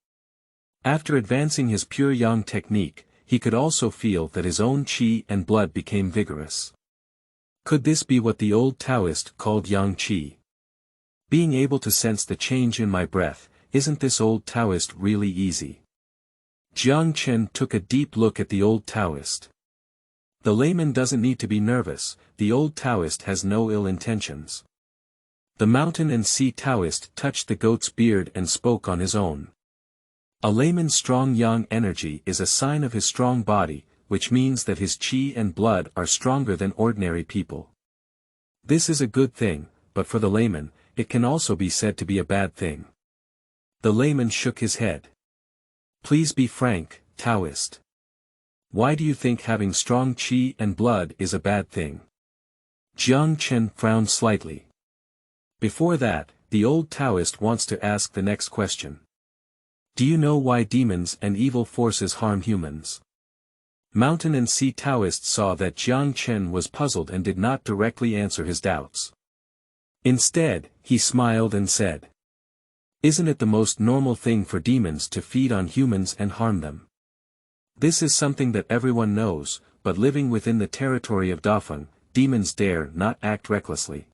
Speaker 1: After advancing his pure yang technique, he could also feel that his own qi and blood became vigorous. Could this be what the old Taoist called yang qi? Being able to sense the change in my breath, isn't this old Taoist really easy? Jiang Chen took a deep look at the old Taoist. The layman doesn't need to be nervous, the old Taoist has no ill intentions. The mountain and sea Taoist touched the goat's beard and spoke on his own. A layman's strong yang energy is a sign of his strong body, which means that his qi and blood are stronger than ordinary people. This is a good thing, but for the layman, it can also be said to be a bad thing. The layman shook his head. Please be frank, Taoist. Why do you think having strong qi and blood is a bad thing? Jiang Chen frowned slightly. Before that, the old Taoist wants to ask the next question. Do you know why demons and evil forces harm humans? Mountain and sea Taoist saw that Jiang Chen was puzzled and did not directly answer his doubts. Instead, he smiled and said, Isn't it the most normal thing for demons to feed on humans and harm them? This is something that everyone knows, but living within the territory of Dafeng, demons dare not act recklessly.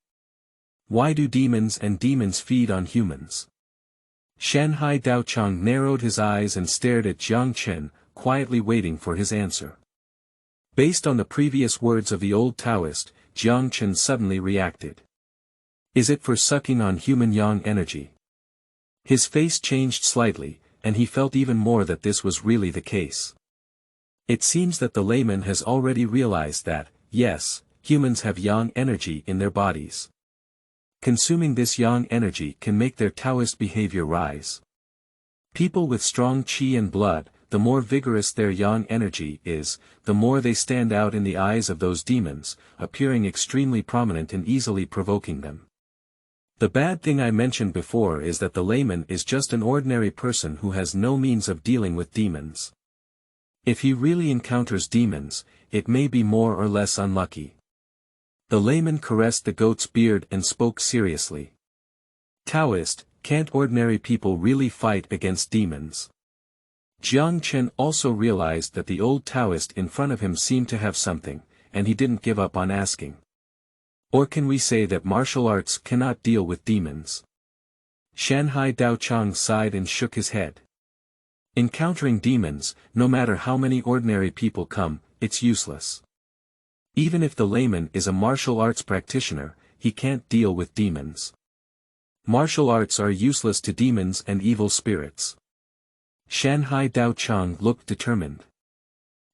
Speaker 1: Why do demons and demons feed on humans? Shanhai Daochang narrowed his eyes and stared at Jiang Chen, quietly waiting for his answer. Based on the previous words of the old Taoist, Jiang Chen suddenly reacted. Is it for sucking on human yang energy? His face changed slightly, and he felt even more that this was really the case. It seems that the layman has already realized that, yes, humans have yang energy in their bodies. Consuming this yang energy can make their Taoist behavior rise. People with strong qi and blood, the more vigorous their yang energy is, the more they stand out in the eyes of those demons, appearing extremely prominent and easily provoking them. The bad thing I mentioned before is that the layman is just an ordinary person who has no means of dealing with demons. If he really encounters demons, it may be more or less unlucky. The layman caressed the goat's beard and spoke seriously. Taoist, can't ordinary people really fight against demons? Jiang Chen also realized that the old Taoist in front of him seemed to have something, and he didn't give up on asking. Or can we say that martial arts cannot deal with demons? Shanhai Daochang sighed and shook his head. Encountering demons, no matter how many ordinary people come, it's useless. Even if the layman is a martial arts practitioner, he can't deal with demons. Martial arts are useless to demons and evil spirits. Shanhai Daochang looked determined.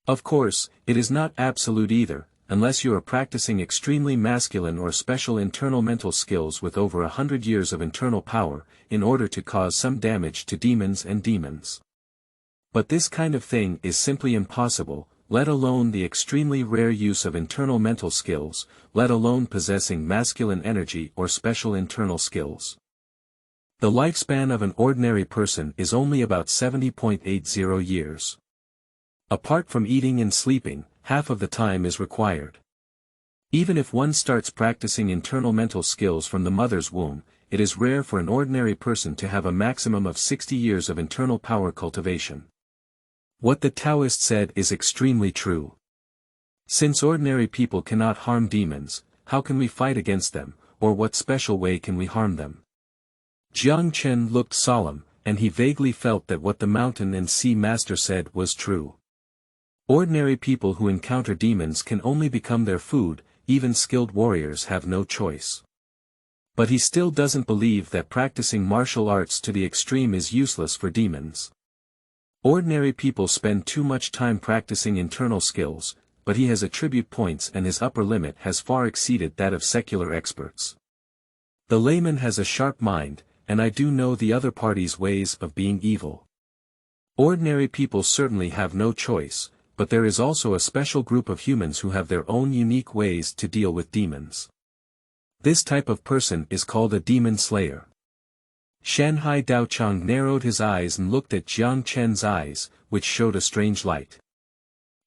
Speaker 1: Of course, it is not absolute either, unless you are practicing extremely masculine or special internal mental skills with over 100 years of internal power, in order to cause some damage to demons and demons. But this kind of thing is simply impossible, let alone the extremely rare use of internal mental skills, let alone possessing masculine energy or special internal skills. The lifespan of an ordinary person is only about 70.80 years. Apart from eating and sleeping, half of the time is required. Even if one starts practicing internal mental skills from the mother's womb, it is rare for an ordinary person to have a maximum of 60 years of internal power cultivation. What the Taoist said is extremely true. Since ordinary people cannot harm demons, how can we fight against them, or what special way can we harm them? Jiang Chen looked solemn, and he vaguely felt that what the mountain and sea master said was true. Ordinary people who encounter demons can only become their food, even skilled warriors have no choice. But he still doesn't believe that practicing martial arts to the extreme is useless for demons. Ordinary people spend too much time practicing internal skills, but he has attribute points and his upper limit has far exceeded that of secular experts. The layman has a sharp mind, and I do know the other party's ways of being evil. Ordinary people certainly have no choice, but there is also a special group of humans who have their own unique ways to deal with demons. This type of person is called a demon slayer. Shanhai Daochang narrowed his eyes and looked at Jiang Chen's eyes, which showed a strange light.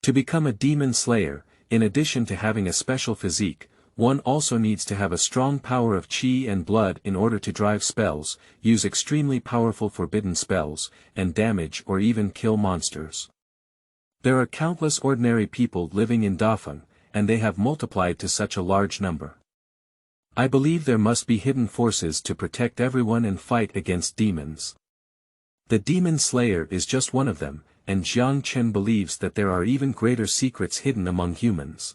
Speaker 1: To become a demon slayer, in addition to having a special physique, one also needs to have a strong power of qi and blood in order to drive spells, use extremely powerful forbidden spells, and damage or even kill monsters. There are countless ordinary people living in Dafeng, and they have multiplied to such a large number. I believe there must be hidden forces to protect everyone and fight against demons. The demon slayer is just one of them, and Jiang Chen believes that there are even greater secrets hidden among humans.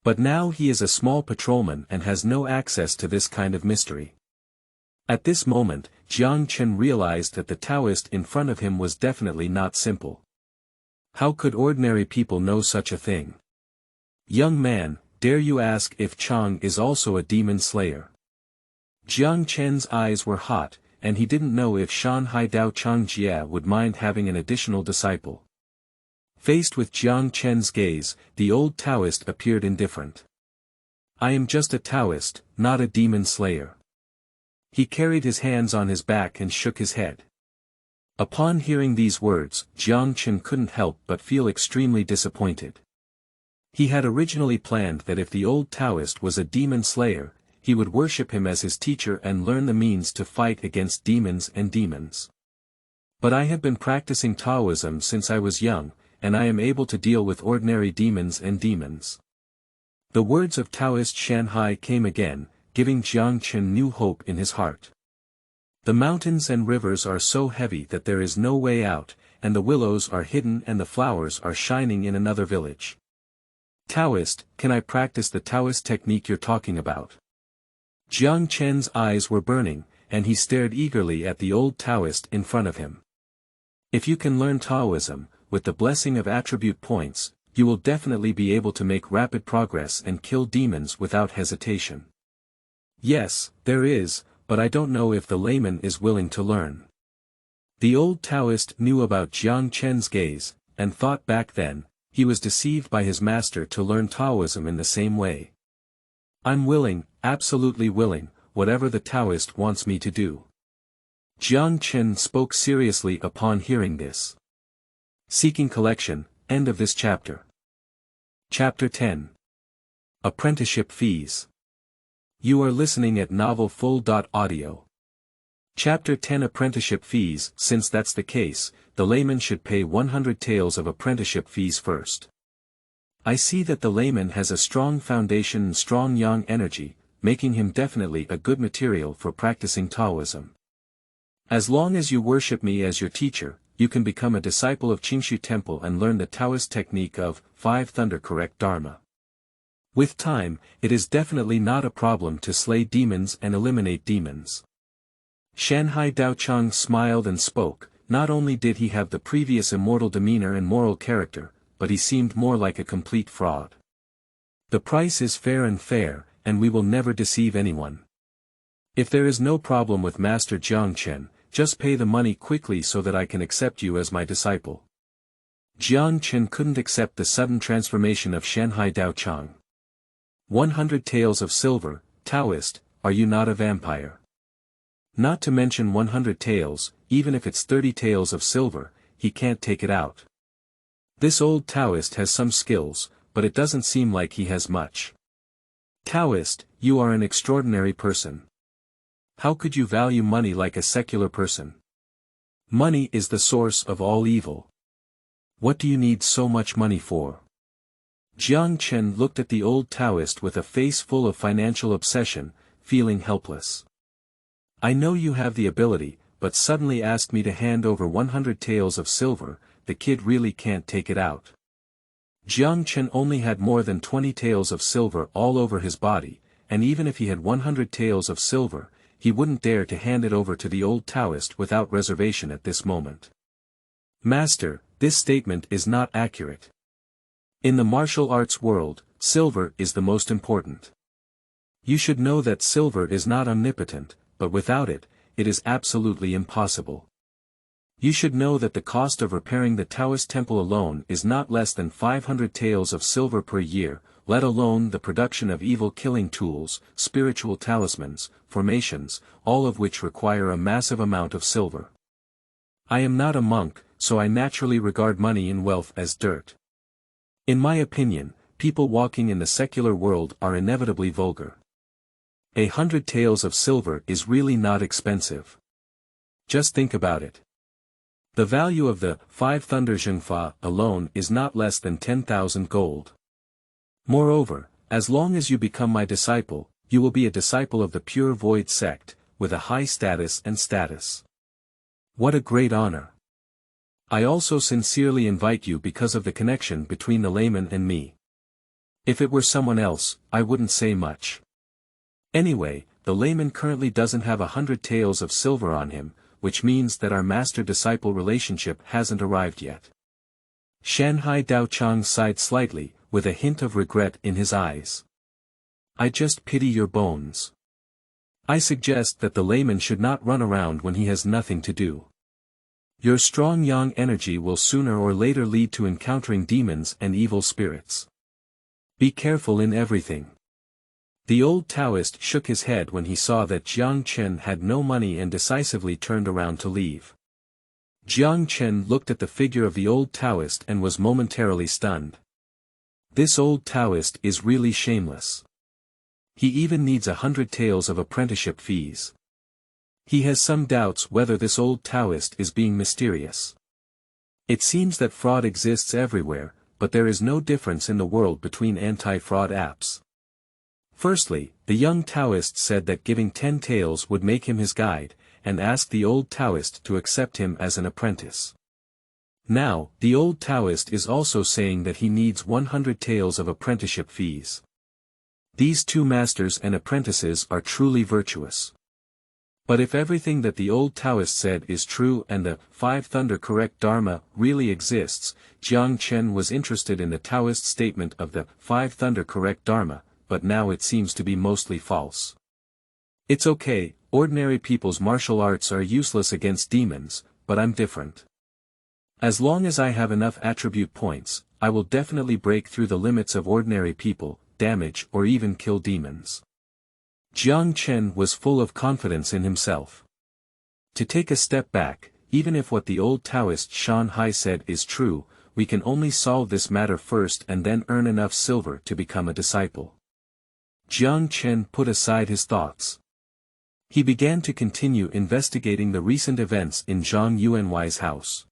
Speaker 1: But now he is a small patrolman and has no access to this kind of mystery. At this moment, Jiang Chen realized that the Taoist in front of him was definitely not simple. How could ordinary people know such a thing? Young man, dare you ask if Chang is also a demon slayer? Jiang Chen's eyes were hot, and he didn't know if Shanhai Daochang Jia would mind having an additional disciple. Faced with Jiang Chen's gaze, the old Taoist appeared indifferent. I am just a Taoist, not a demon slayer. He carried his hands on his back and shook his head. Upon hearing these words, Jiang Chen couldn't help but feel extremely disappointed. He had originally planned that if the old Taoist was a demon slayer, he would worship him as his teacher and learn the means to fight against demons and demons. But I have been practicing Taoism since I was young, and I am able to deal with ordinary demons and demons. The words of Taoist Shanhai came again, giving Jiang Chen new hope in his heart. The mountains and rivers are so heavy that there is no way out, and the willows are hidden and the flowers are shining in another village. Taoist, can I practice the Taoist technique you're talking about? Jiang Chen's eyes were burning, and he stared eagerly at the old Taoist in front of him. If you can learn Taoism, with the blessing of attribute points, you will definitely be able to make rapid progress and kill demons without hesitation. Yes, there is, but I don't know if the layman is willing to learn. The old Taoist knew about Jiang Chen's gaze, and thought back then, he was deceived by his master to learn Taoism in the same way. I'm willing, absolutely willing, whatever the Taoist wants me to do. Jiang Chen spoke seriously upon hearing this. Seeking collection, end of this chapter. Chapter 10. Apprenticeship Fees. You are listening at novelfull.audio. Chapter 10 Apprenticeship Fees. Since that's the case, the layman should pay 100 taels of apprenticeship fees first. I see that the layman has a strong foundation and strong yang energy, making him definitely a good material for practicing Taoism. As long as you worship me as your teacher, you can become a disciple of Qingxu Temple and learn the Taoist technique of 5 Thunder Correct Dharma. With time, it is definitely not a problem to slay demons and eliminate demons. Shanhai Daochang smiled and spoke. Not only did he have the previous immortal demeanor and moral character, but he seemed more like a complete fraud. The price is fair, and we will never deceive anyone. If there is no problem with Master Jiang Chen, just pay the money quickly so that I can accept you as my disciple. Jiang Chen couldn't accept the sudden transformation of Shanhai Daochang. 100 taels of silver, Taoist, are you not a vampire? Not to mention 100 taels, even if it's 30 taels of silver, he can't take it out. This old Taoist has some skills, but it doesn't seem like he has much. Taoist, you are an extraordinary person. How could you value money like a secular person? Money is the source of all evil. What do you need so much money for? Jiang Chen looked at the old Taoist with a face full of financial obsession, feeling helpless. I know you have the ability, but suddenly ask me to hand over 100 taels of silver, the kid really can't take it out. Jiang Chen only had more than 20 taels of silver all over his body, and even if he had 100 taels of silver, he wouldn't dare to hand it over to the old Taoist without reservation at this moment. Master, this statement is not accurate. In the martial arts world, silver is the most important. You should know that silver is not omnipotent, but without it, it is absolutely impossible. You should know that the cost of repairing the Taoist temple alone is not less than 500 taels of silver per year, let alone the production of evil killing tools, spiritual talismans, formations, all of which require a massive amount of silver. I am not a monk, so I naturally regard money and wealth as dirt. In my opinion, people walking in the secular world are inevitably vulgar. 100 taels of silver is really not expensive. Just think about it. The value of the 5 Thunder Zhengfa alone is not less than 10,000 gold. Moreover, as long as you become my disciple, you will be a disciple of the Pure Void sect, with a high status and status. What a great honor. I also sincerely invite you because of the connection between the layman and me. If it were someone else, I wouldn't say much. Anyway, the layman currently doesn't have 100 taels of silver on him, which means that our master-disciple relationship hasn't arrived yet. Shanhai Daochang sighed slightly, with a hint of regret in his eyes. I just pity your bones. I suggest that the layman should not run around when he has nothing to do. Your strong yang energy will sooner or later lead to encountering demons and evil spirits. Be careful in everything. The old Taoist shook his head when he saw that Jiang Chen had no money and decisively turned around to leave. Jiang Chen looked at the figure of the old Taoist and was momentarily stunned. This old Taoist is really shameless. He even needs 100 taels of apprenticeship fees. He has some doubts whether this old Taoist is being mysterious. It seems that fraud exists everywhere, but there is no difference in the world between anti-fraud apps. Firstly, the young Taoist said that giving 10 taels would make him his guide, and asked the old Taoist to accept him as an apprentice. Now, the old Taoist is also saying that he needs 100 taels of apprenticeship fees. These two masters and apprentices are truly virtuous. But if everything that the old Taoist said is true and the 5 thunder correct Dharma really exists, Jiang Chen was interested in the Taoist statement of the 5 thunder correct Dharma, but now it seems to be mostly false. It's okay, ordinary people's martial arts are useless against demons, but I'm different. As long as I have enough attribute points, I will definitely break through the limits of ordinary people, damage or even kill demons. Jiang Chen was full of confidence in himself. To take a step back, even if what the old Taoist Shan Hai said is true, we can only solve this matter first and then earn enough silver to become a disciple. Jiang Chen put aside his thoughts. He began to continue investigating the recent events in Zhang Yuanwai's house.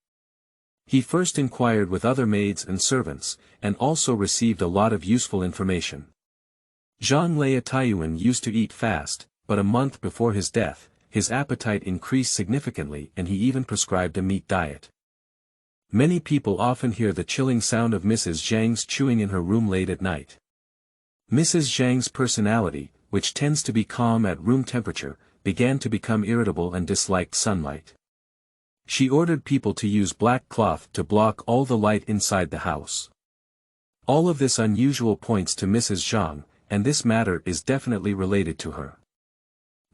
Speaker 1: He first inquired with other maids and servants, and also received a lot of useful information. Zhang Lei Taiyuan used to eat fast, but a month before his death, his appetite increased significantly and he even prescribed a meat diet. Many people often hear the chilling sound of Mrs. Zhang's chewing in her room late at night. Mrs. Zhang's personality, which tends to be calm at room temperature, began to become irritable and disliked sunlight. She ordered people to use black cloth to block all the light inside the house. All of this unusual points to Mrs. Zhang, and this matter is definitely related to her.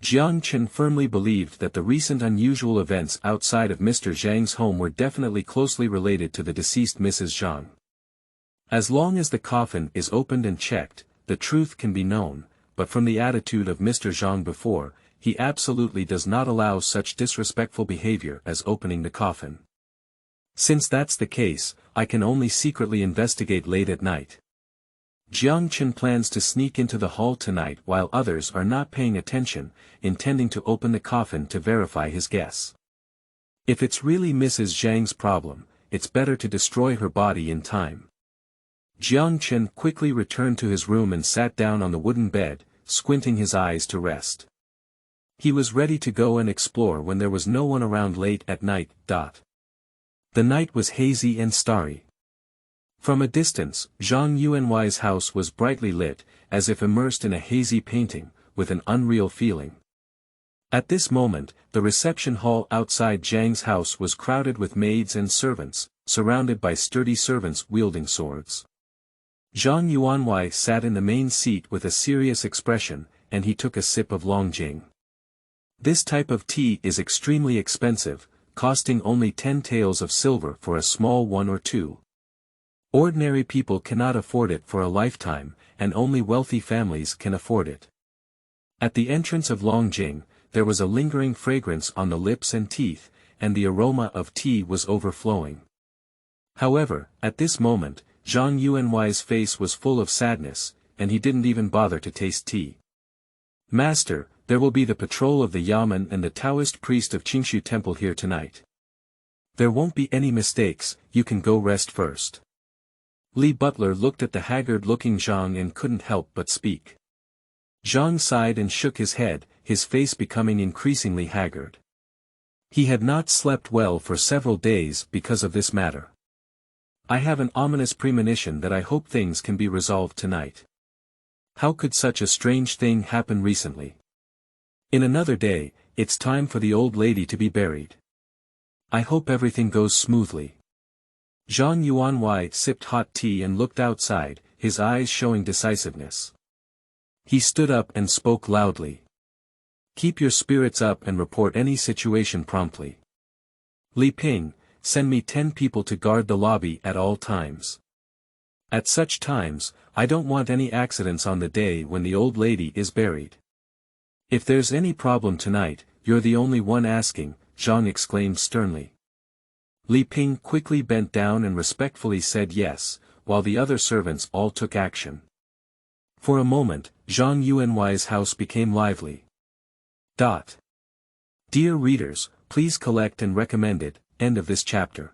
Speaker 1: Jiang Chen firmly believed that the recent unusual events outside of Mr. Zhang's home were definitely closely related to the deceased Mrs. Zhang. As long as the coffin is opened and checked, the truth can be known, but from the attitude of Mr. Zhang before, he absolutely does not allow such disrespectful behavior as opening the coffin. Since that's the case, I can only secretly investigate late at night. Jiang Chen plans to sneak into the hall tonight while others are not paying attention, intending to open the coffin to verify his guess. If it's really Mrs. Zhang's problem, it's better to destroy her body in time. Jiang Chen quickly returned to his room and sat down on the wooden bed, squinting his eyes to rest. He was ready to go and explore when there was no one around late at night. The night was hazy and starry. From a distance, Zhang Yuanwai's house was brightly lit, as if immersed in a hazy painting, with an unreal feeling. At this moment, the reception hall outside Zhang's house was crowded with maids and servants, surrounded by sturdy servants wielding swords. Zhang Yuanwai sat in the main seat with a serious expression, and he took a sip of Longjing. This type of tea is extremely expensive, costing only 10 taels of silver for a small one or two. Ordinary people cannot afford it for a lifetime, and only wealthy families can afford it. At the entrance of Longjing, there was a lingering fragrance on the lips and teeth, and the aroma of tea was overflowing. However, at this moment, Zhang Yuanwai's face was full of sadness, and he didn't even bother to taste tea. Master, there will be the patrol of the Yamen and the Taoist priest of Qingxu temple here tonight. There won't be any mistakes, you can go rest first. Li Butler looked at the haggard-looking Zhang and couldn't help but speak. Zhang sighed and shook his head, his face becoming increasingly haggard. He had not slept well for several days because of this matter. I have an ominous premonition that I hope things can be resolved tonight. How could such a strange thing happen recently? In another day, it's time for the old lady to be buried. I hope everything goes smoothly. Zhang Yuanwai sipped hot tea and looked outside, his eyes showing decisiveness. He stood up and spoke loudly. Keep your spirits up and report any situation promptly. Li Ping, send me 10 people to guard the lobby at all times. At such times, I don't want any accidents on the day when the old lady is buried. If there's any problem tonight, you're the only one asking, Zhang exclaimed sternly. Li Ping quickly bent down and respectfully said yes, while the other servants all took action. For a moment, Zhang Yuanwai's house became lively. Dear readers, please collect and recommend it. End of this chapter.